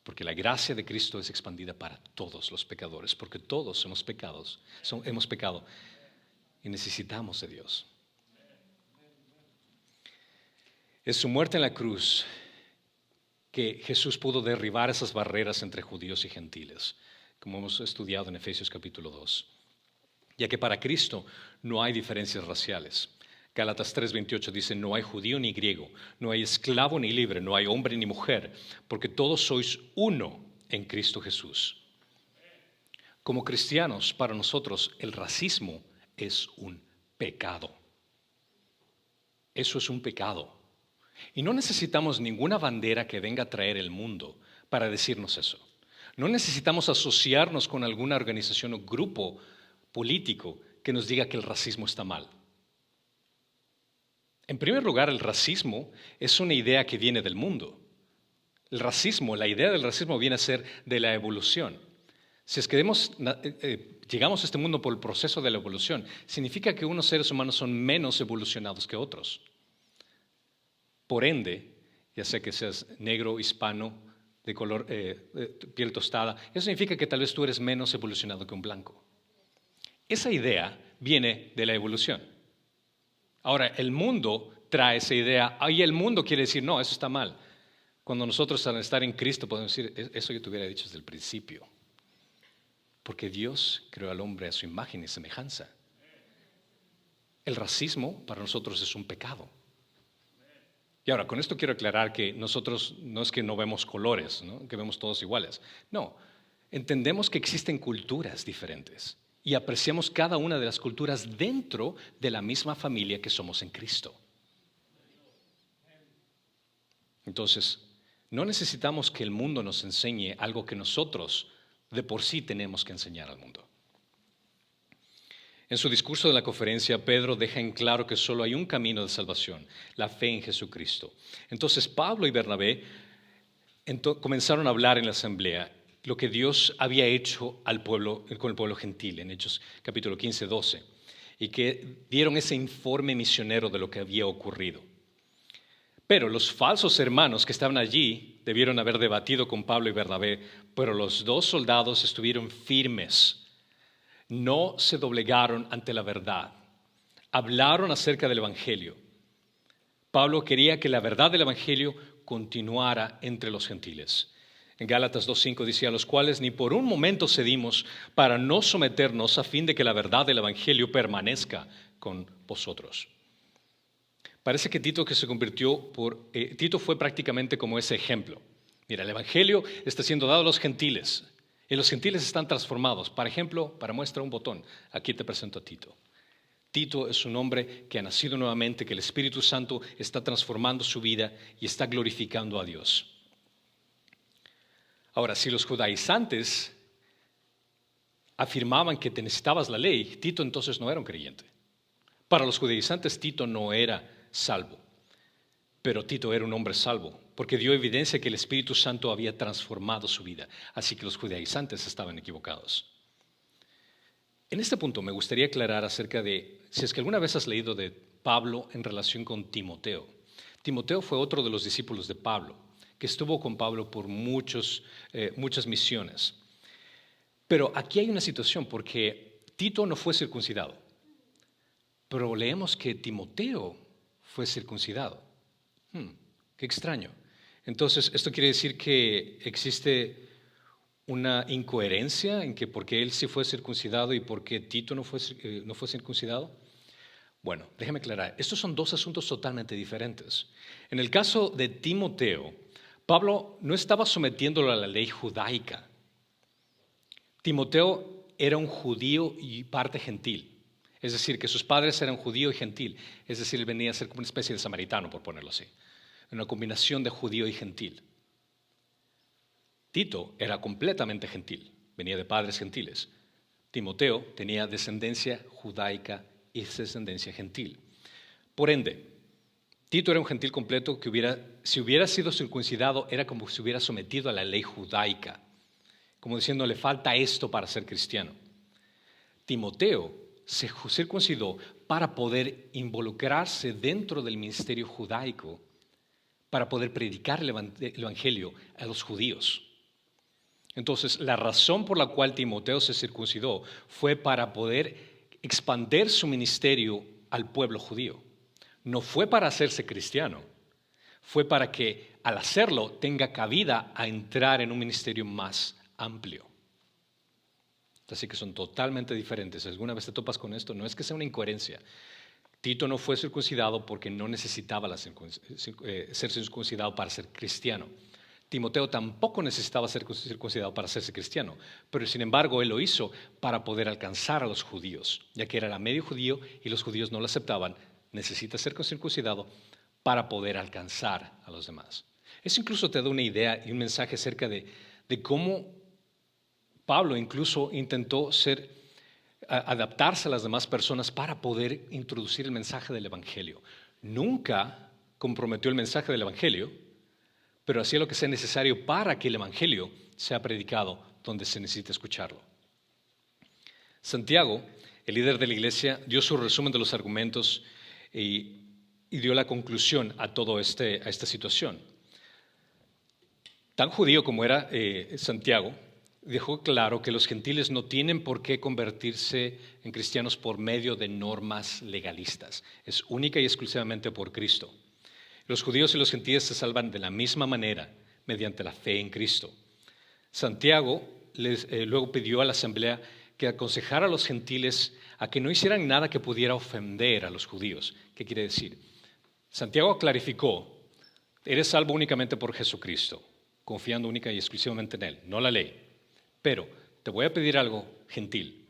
Porque la gracia de Cristo es expandida para todos los pecadores, porque todos hemos pecado y necesitamos de Dios. Es su muerte en la cruz que Jesús pudo derribar esas barreras entre judíos y gentiles, como hemos estudiado en Efesios capítulo 2, ya que para Cristo no hay diferencias raciales. Gálatas 3:28 dice, no hay judío ni griego, no hay esclavo ni libre, no hay hombre ni mujer, porque todos sois uno en Cristo Jesús. Como cristianos, para nosotros el racismo es un pecado. Eso es un pecado. Y no necesitamos ninguna bandera que venga a traer el mundo para decirnos eso. No necesitamos asociarnos con alguna organización o grupo político que nos diga que el racismo está mal. En primer lugar, el racismo es una idea que viene del mundo. El racismo, la idea del racismo viene a ser de la evolución. Si es que llegamos a este mundo por el proceso de la evolución, significa que unos seres humanos son menos evolucionados que otros. Por ende, ya sea que seas negro, hispano, de color, piel tostada, eso significa que tal vez tú eres menos evolucionado que un blanco. Esa idea viene de la evolución. Ahora, el mundo trae esa idea, y el mundo quiere decir, no, eso está mal. Cuando nosotros al estar en Cristo podemos decir, eso yo te hubiera dicho desde el principio. Porque Dios creó al hombre a su imagen y semejanza. El racismo para nosotros es un pecado. Y ahora, con esto quiero aclarar que nosotros no es que no vemos colores, ¿no? Que vemos todos iguales. No, entendemos que existen culturas diferentes y apreciamos cada una de las culturas dentro de la misma familia que somos en Cristo. Entonces, no necesitamos que el mundo nos enseñe algo que nosotros de por sí tenemos que enseñar al mundo. En su discurso de la conferencia, Pedro deja en claro que solo hay un camino de salvación, la fe en Jesucristo. Entonces, Pablo y Bernabé comenzaron a hablar en la asamblea lo que Dios había hecho al pueblo, con el pueblo gentil, en Hechos capítulo 15, 12, y que dieron ese informe misionero de lo que había ocurrido. Pero los falsos hermanos que estaban allí debieron haber debatido con Pablo y Bernabé, pero los dos soldados estuvieron firmes. No se doblegaron ante la verdad. Hablaron acerca del Evangelio. Pablo quería que la verdad del Evangelio continuara entre los gentiles. En Gálatas 2:5 decía, a los cuales ni por un momento cedimos para no someternos a fin de que la verdad del Evangelio permanezca con vosotros. Parece que Tito Tito fue prácticamente como ese ejemplo. Mira, el Evangelio está siendo dado a los gentiles. Y los gentiles están transformados. Por ejemplo, para muestra un botón, aquí te presento a Tito. Tito es un hombre que ha nacido nuevamente, que el Espíritu Santo está transformando su vida y está glorificando a Dios. Ahora, si los judaizantes afirmaban que te necesitabas la ley, Tito entonces no era un creyente. Para los judaizantes, Tito no era salvo, pero Tito era un hombre salvo, porque dio evidencia que el Espíritu Santo había transformado su vida. Así que los judaizantes estaban equivocados. En este punto me gustaría aclarar acerca de, si es que alguna vez has leído de Pablo en relación con Timoteo. Timoteo fue otro de los discípulos de Pablo, que estuvo con Pablo por muchas misiones. Pero aquí hay una situación, porque Tito no fue circuncidado, pero leemos que Timoteo fue circuncidado. Qué extraño. Entonces, esto quiere decir que existe una incoherencia en que por qué él sí fue circuncidado y por qué Tito no fue circuncidado. Bueno, déjame aclarar. Estos son dos asuntos totalmente diferentes. En el caso de Timoteo, Pablo no estaba sometiéndolo a la ley judaica. Timoteo era un judío y parte gentil. Es decir, que sus padres eran judío y gentil. Es decir, él venía a ser como una especie de samaritano, por ponerlo así. Una combinación de judío y gentil. Tito era completamente gentil, venía de padres gentiles. Timoteo tenía descendencia judaica y descendencia gentil. Por ende, Tito era un gentil completo que si hubiera sido circuncidado, era como si se hubiera sometido a la ley judaica, como diciendo, le falta esto para ser cristiano. Timoteo se circuncidó para poder involucrarse dentro del ministerio judaico, para poder predicar el evangelio a los judíos. Entonces, la razón por la cual Timoteo se circuncidó fue para poder expandir su ministerio al pueblo judío. No fue para hacerse cristiano, fue para que al hacerlo tenga cabida a entrar en un ministerio más amplio. Así que son totalmente diferentes. Si alguna vez te topas con esto, no es que sea una incoherencia. Tito no fue circuncidado porque no necesitaba ser circuncidado para ser cristiano. Timoteo tampoco necesitaba ser circuncidado para hacerse cristiano, pero sin embargo él lo hizo para poder alcanzar a los judíos, ya que era medio judío y los judíos no lo aceptaban. Necesita ser circuncidado para poder alcanzar a los demás. Eso incluso te da una idea y un mensaje acerca de cómo Pablo incluso intentó adaptarse a las demás personas para poder introducir el mensaje del Evangelio. Nunca comprometió el mensaje del Evangelio, pero hacía lo que sea necesario para que el Evangelio sea predicado donde se necesita escucharlo. Santiago, el líder de la iglesia, dio su resumen de los argumentos y dio la conclusión a toda esta situación. Tan judío como era Santiago, dejó claro que los gentiles no tienen por qué convertirse en cristianos por medio de normas legalistas. Es única y exclusivamente por Cristo. Los judíos y los gentiles se salvan de la misma manera, mediante la fe en Cristo. Santiago luego pidió a la asamblea que aconsejara a los gentiles a que no hicieran nada que pudiera ofender a los judíos. ¿Qué quiere decir? Santiago clarificó: eres salvo únicamente por Jesucristo, confiando única y exclusivamente en Él, no la ley. Pero te voy a pedir algo, gentil.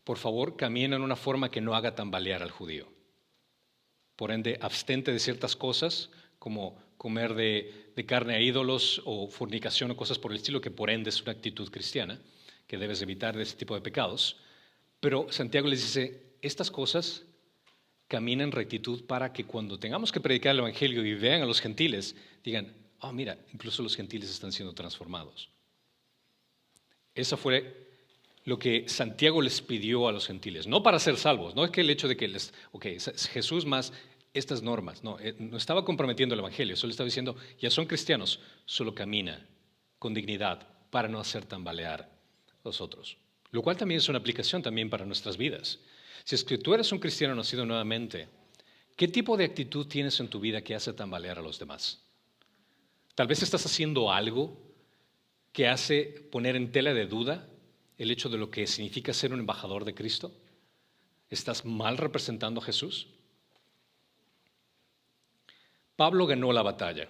Por favor, camina en una forma que no haga tambalear al judío. Por ende, abstente de ciertas cosas, como comer de carne a ídolos o fornicación o cosas por el estilo, que por ende es una actitud cristiana, que debes evitar de ese tipo de pecados. Pero Santiago les dice, estas cosas camina en rectitud para que cuando tengamos que predicar el Evangelio y vean a los gentiles, digan, mira, incluso los gentiles están siendo transformados. Eso fue lo que Santiago les pidió a los gentiles, no para ser salvos, no es que el hecho de que Jesús más estas normas, no estaba comprometiendo el Evangelio, solo estaba diciendo, ya son cristianos, solo camina con dignidad para no hacer tambalear a los otros. Lo cual también es una aplicación también para nuestras vidas. Si es que tú eres un cristiano nacido nuevamente, ¿qué tipo de actitud tienes en tu vida que hace tambalear a los demás? Tal vez estás haciendo algo que hace poner en tela de duda el hecho de lo que significa ser un embajador de Cristo. ¿Estás mal representando a Jesús? Pablo ganó la batalla.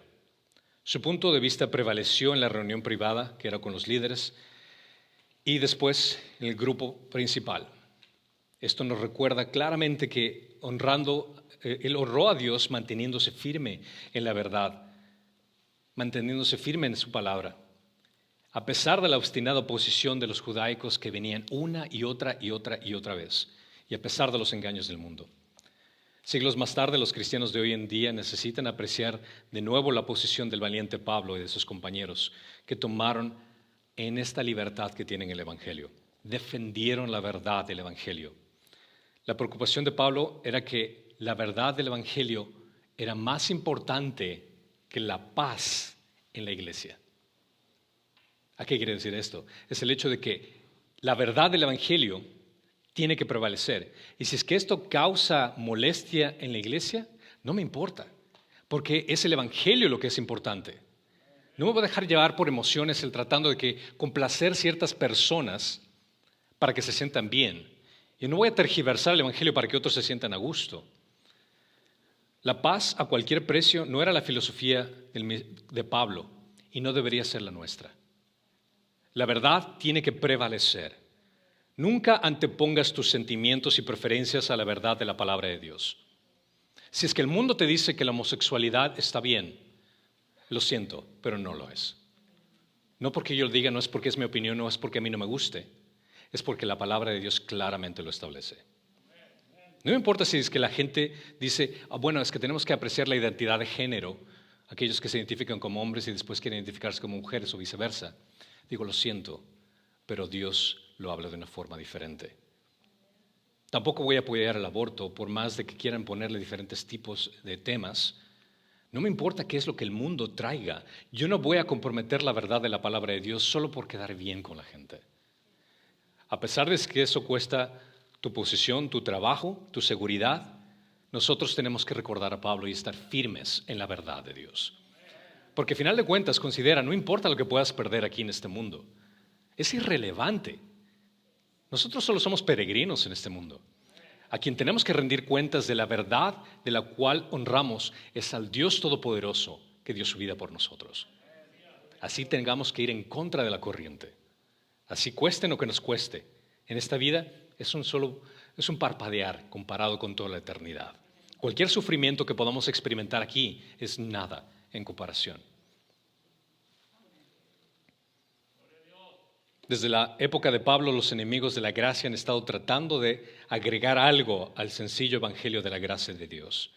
Su punto de vista prevaleció en la reunión privada, que era con los líderes, y después en el grupo principal. Esto nos recuerda claramente que él honró a Dios manteniéndose firme en la verdad, manteniéndose firme en su palabra, a pesar de la obstinada oposición de los judaicos que venían una y otra vez, y a pesar de los engaños del mundo. Siglos más tarde, los cristianos de hoy en día necesitan apreciar de nuevo la posición del valiente Pablo y de sus compañeros que tomaron en esta libertad que tienen el Evangelio. Defendieron la verdad del Evangelio. La preocupación de Pablo era que la verdad del Evangelio era más importante que la paz en la iglesia. ¿A qué quiere decir esto? Es el hecho de que la verdad del Evangelio tiene que prevalecer. Y si es que esto causa molestia en la iglesia, no me importa, porque es el Evangelio lo que es importante. No me voy a dejar llevar por emociones el tratando de complacer ciertas personas para que se sientan bien. Y no voy a tergiversar el Evangelio para que otros se sientan a gusto. La paz a cualquier precio no era la filosofía de Pablo y no debería ser la nuestra. La verdad tiene que prevalecer. Nunca antepongas tus sentimientos y preferencias a la verdad de la palabra de Dios. Si es que el mundo te dice que la homosexualidad está bien, lo siento, pero no lo es. No porque yo lo diga, no es porque es mi opinión, no es porque a mí no me guste, es porque la palabra de Dios claramente lo establece. No me importa si es que la gente dice, bueno, es que tenemos que apreciar la identidad de género, aquellos que se identifican como hombres y después quieren identificarse como mujeres o viceversa. Digo, lo siento, pero Dios lo habla de una forma diferente. Tampoco voy a apoyar el aborto, por más de que quieran ponerle diferentes tipos de temas. No me importa qué es lo que el mundo traiga. Yo no voy a comprometer la verdad de la palabra de Dios solo por quedar bien con la gente. A pesar de que eso cuesta tu posición, tu trabajo, tu seguridad, nosotros tenemos que recordar a Pablo y estar firmes en la verdad de Dios. Porque al final de cuentas, considera, no importa lo que puedas perder aquí en este mundo, es irrelevante. Nosotros solo somos peregrinos en este mundo. A quien tenemos que rendir cuentas de la verdad de la cual honramos es al Dios Todopoderoso que dio su vida por nosotros. Así tengamos que ir en contra de la corriente. Así cueste lo que nos cueste. En esta vida es un parpadear comparado con toda la eternidad. Cualquier sufrimiento que podamos experimentar aquí es nada en comparación. Desde la época de Pablo, los enemigos de la gracia han estado tratando de agregar algo al sencillo evangelio de la gracia de Dios.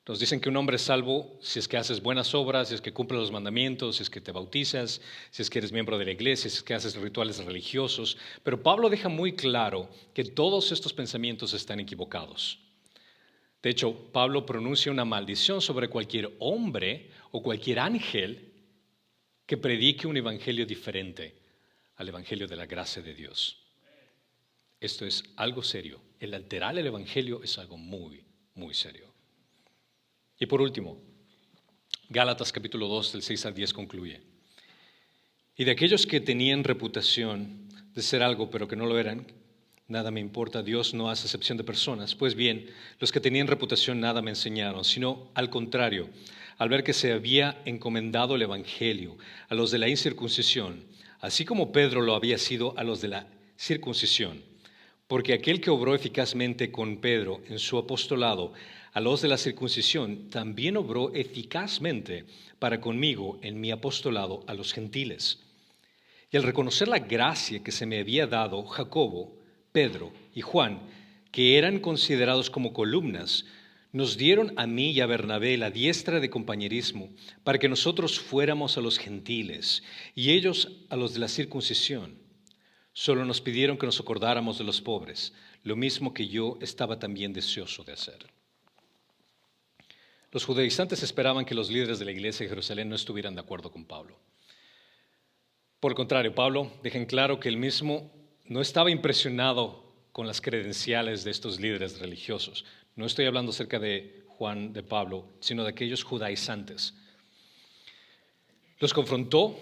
Nos dicen que un hombre es salvo si es que haces buenas obras, si es que cumples los mandamientos, si es que te bautizas, si es que eres miembro de la iglesia, si es que haces rituales religiosos. Pero Pablo deja muy claro que todos estos pensamientos están equivocados. De hecho, Pablo pronuncia una maldición sobre cualquier hombre o cualquier ángel que predique un evangelio diferente al evangelio de la gracia de Dios. Esto es algo serio. El alterar el evangelio es algo muy, muy serio. Y por último, Gálatas capítulo 2, del 6 al 10 concluye. Y de aquellos que tenían reputación de ser algo, pero que no lo eran, nada me importa, Dios no hace acepción de personas. Pues bien, los que tenían reputación nada me enseñaron, sino al contrario, al ver que se había encomendado el evangelio a los de la incircuncisión, así como Pedro lo había sido a los de la circuncisión. Porque aquel que obró eficazmente con Pedro en su apostolado a los de la circuncisión, también obró eficazmente para conmigo en mi apostolado a los gentiles. Y al reconocer la gracia que se me había dado, Jacobo, Pedro y Juan, que eran considerados como columnas, nos dieron a mí y a Bernabé la diestra de compañerismo para que nosotros fuéramos a los gentiles y ellos a los de la circuncisión. Solo nos pidieron que nos acordáramos de los pobres, lo mismo que yo estaba también deseoso de hacer. Los judaizantes esperaban que los líderes de la iglesia de Jerusalén no estuvieran de acuerdo con Pablo. Por el contrario, Pablo deja en claro que él mismo no estaba impresionado con las credenciales de estos líderes religiosos. No estoy hablando acerca de Juan, de Pablo, sino de aquellos judaizantes. Los confrontó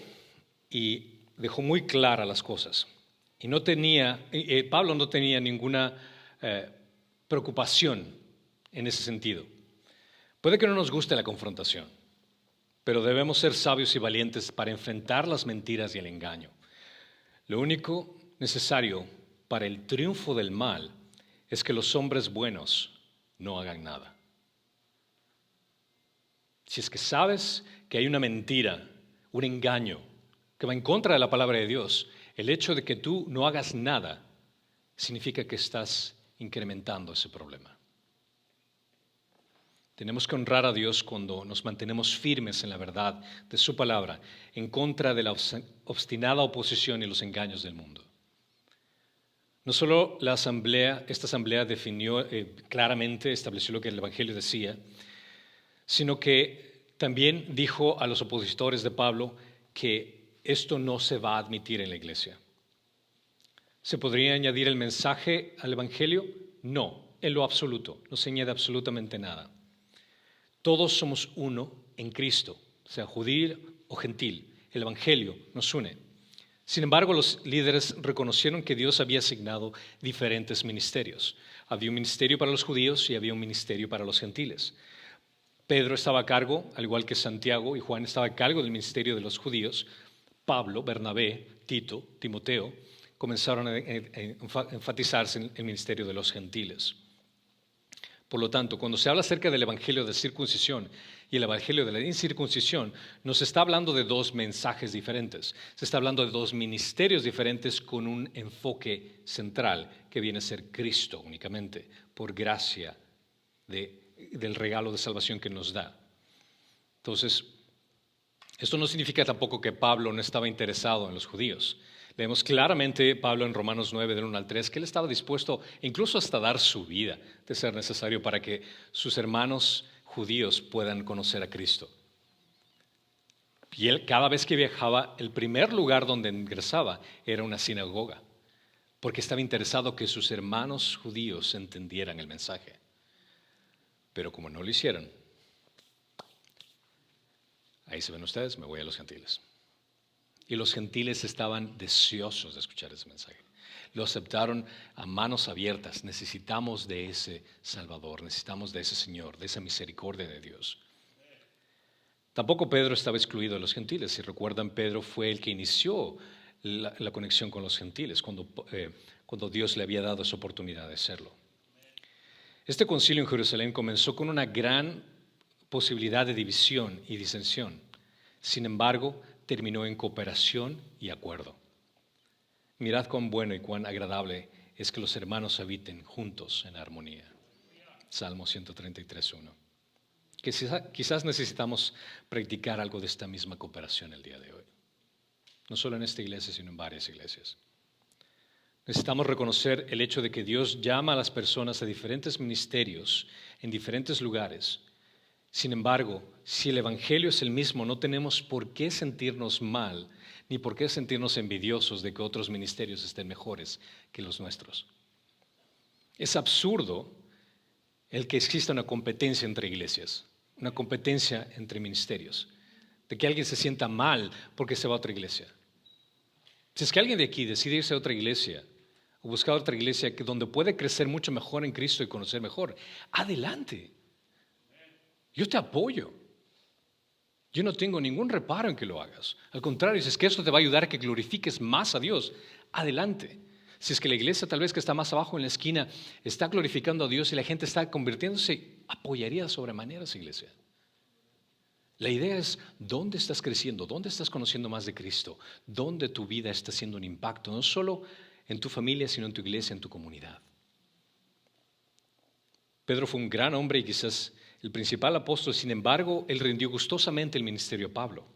y dejó muy claras las cosas. Y Pablo no tenía ninguna preocupación en ese sentido. Puede que no nos guste la confrontación, pero debemos ser sabios y valientes para enfrentar las mentiras y el engaño. Lo único necesario para el triunfo del mal es que los hombres buenos no hagan nada. Si es que sabes que hay una mentira, un engaño que va en contra de la palabra de Dios, el hecho de que tú no hagas nada significa que estás incrementando ese problema. Tenemos que honrar a Dios cuando nos mantenemos firmes en la verdad de su palabra, en contra de la obstinada oposición y los engaños del mundo. No solo esta asamblea definió claramente, estableció lo que el Evangelio decía, sino que también dijo a los opositores de Pablo que esto no se va a admitir en la iglesia. ¿Se podría añadir el mensaje al Evangelio? No, en lo absoluto, no se añade absolutamente nada. Todos somos uno en Cristo, sea judío o gentil. El Evangelio nos une. Sin embargo, los líderes reconocieron que Dios había asignado diferentes ministerios. Había un ministerio para los judíos y había un ministerio para los gentiles. Pedro estaba a cargo, al igual que Santiago y Juan, estaba a cargo del ministerio de los judíos. Pablo, Bernabé, Tito, Timoteo comenzaron a enfatizarse en el ministerio de los gentiles. Por lo tanto, cuando se habla acerca del evangelio de circuncisión y el evangelio de la incircuncisión, no se está hablando de dos mensajes diferentes. Se está hablando de dos ministerios diferentes con un enfoque central que viene a ser Cristo únicamente, por gracia del regalo de salvación que nos da. Entonces, esto no significa tampoco que Pablo no estaba interesado en los judíos. Leemos claramente Pablo en Romanos 9, del 1 al 3, que él estaba dispuesto incluso hasta dar su vida, de ser necesario, para que sus hermanos judíos puedan conocer a Cristo. Y él, cada vez que viajaba, el primer lugar donde ingresaba era una sinagoga, porque estaba interesado que sus hermanos judíos entendieran el mensaje. Pero como no lo hicieron, ahí se ven ustedes, me voy a los gentiles. Y los gentiles estaban deseosos de escuchar ese mensaje. Lo aceptaron a manos abiertas. Necesitamos de ese Salvador, necesitamos de ese Señor, de esa misericordia de Dios. Tampoco Pedro estaba excluido de los gentiles. Si recuerdan, Pedro fue el que inició la conexión con los gentiles cuando Dios le había dado esa oportunidad de hacerlo. Este concilio en Jerusalén comenzó con una gran posibilidad de división y disensión. Sin embargo, terminó en cooperación y acuerdo. Mirad cuán bueno y cuán agradable es que los hermanos habiten juntos en armonía. Salmo 133:1. Quizás necesitamos practicar algo de esta misma cooperación el día de hoy. No solo en esta iglesia, sino en varias iglesias. Necesitamos reconocer el hecho de que Dios llama a las personas a diferentes ministerios en diferentes lugares. Sin embargo, si el evangelio es el mismo, no tenemos por qué sentirnos mal ni por qué sentirnos envidiosos de que otros ministerios estén mejores que los nuestros. Es absurdo el que exista una competencia entre iglesias, una competencia entre ministerios, de que alguien se sienta mal porque se va a otra iglesia. Si es que alguien de aquí decide irse a otra iglesia o buscar otra iglesia donde puede crecer mucho mejor en Cristo y conocer mejor, adelante. Yo te apoyo. Yo no tengo ningún reparo en que lo hagas. Al contrario, si es que eso te va a ayudar a que glorifiques más a Dios, adelante. Si es que la iglesia tal vez que está más abajo en la esquina está glorificando a Dios y la gente está convirtiéndose, apoyaría de sobremanera esa iglesia. La idea es dónde estás creciendo, dónde estás conociendo más de Cristo, dónde tu vida está haciendo un impacto, no solo en tu familia, sino en tu iglesia, en tu comunidad. Pedro fue un gran hombre y quizás el principal apóstol. Sin embargo, él rindió gustosamente el ministerio a Pablo.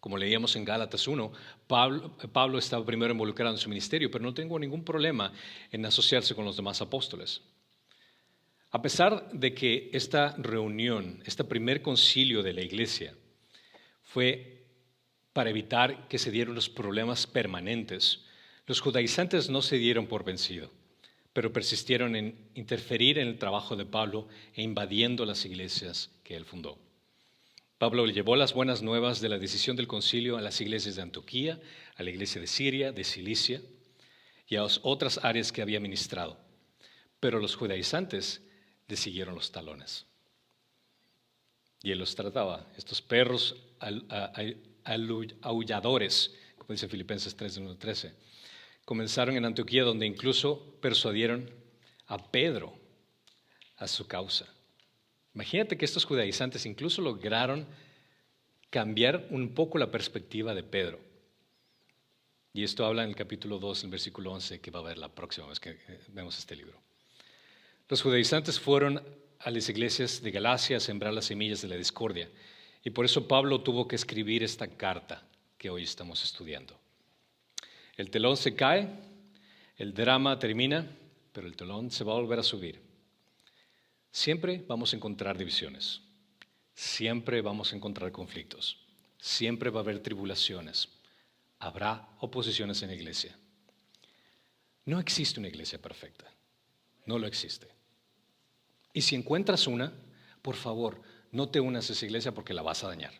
Como leíamos en Gálatas 1, Pablo estaba primero involucrado en su ministerio, pero no tengo ningún problema en asociarse con los demás apóstoles. A pesar de que esta reunión, este primer concilio de la iglesia, fue para evitar que se dieran los problemas permanentes, los judaizantes no se dieron por vencido, pero persistieron en interferir en el trabajo de Pablo e invadiendo las iglesias que él fundó. Pablo llevó las buenas nuevas de la decisión del concilio a las iglesias de Antioquía, a la iglesia de Siria, de Cilicia y a las otras áreas que había ministrado. Pero los judaizantes le siguieron los talones. Y él los trataba, estos perros aulladores, como dice Filipenses 3:1-13. Comenzaron en Antioquía, donde incluso persuadieron a Pedro a su causa. Imagínate que estos judaizantes incluso lograron cambiar un poco la perspectiva de Pedro. Y esto habla en el capítulo 2, en el versículo 11, que va a ver la próxima vez que vemos este libro. Los judaizantes fueron a las iglesias de Galacia a sembrar las semillas de la discordia. Y por eso Pablo tuvo que escribir esta carta que hoy estamos estudiando. El telón se cae, el drama termina, pero el telón se va a volver a subir. Siempre vamos a encontrar divisiones, siempre vamos a encontrar conflictos, siempre va a haber tribulaciones, habrá oposiciones en la iglesia. No existe una iglesia perfecta, no lo existe. Y si encuentras una, por favor, no te unas a esa iglesia porque la vas a dañar.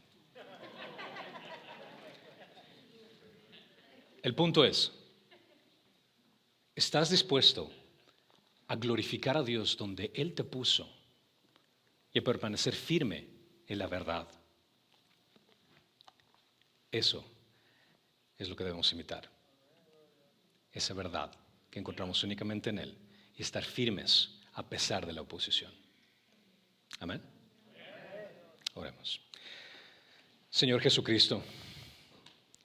El punto es, ¿estás dispuesto a glorificar a Dios donde Él te puso y a permanecer firme en la verdad? Eso es lo que debemos imitar. Esa verdad que encontramos únicamente en Él y estar firmes a pesar de la oposición. Amén. Oremos. Señor Jesucristo,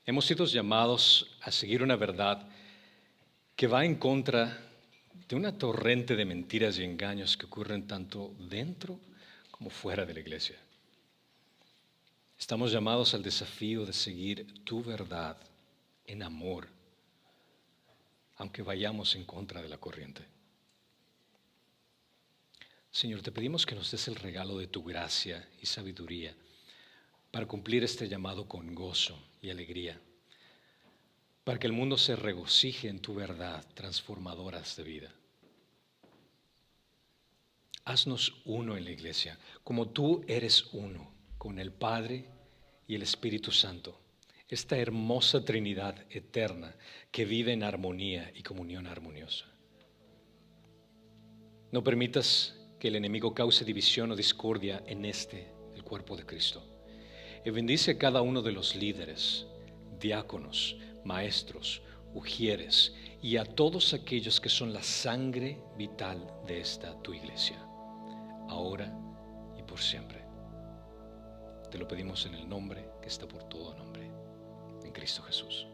hemos sido llamados a seguir una verdad que va en contra de una torrente de mentiras y engaños que ocurren tanto dentro como fuera de la iglesia. Estamos llamados al desafío de seguir tu verdad en amor, aunque vayamos en contra de la corriente. Señor, te pedimos que nos des el regalo de tu gracia y sabiduría para cumplir este llamado con gozo y alegría, para que el mundo se regocije en tu verdad transformadoras de vida. Haznos uno en la iglesia, como tú eres uno, con el Padre y el Espíritu Santo, esta hermosa Trinidad eterna que vive en armonía y comunión armoniosa. No permitas que el enemigo cause división o discordia en el cuerpo de Cristo. Y bendice a cada uno de los líderes, diáconos, maestros, ujieres y a todos aquellos que son la sangre vital de esta tu iglesia, ahora y por siempre. Te lo pedimos en el nombre que está por todo nombre, en Cristo Jesús.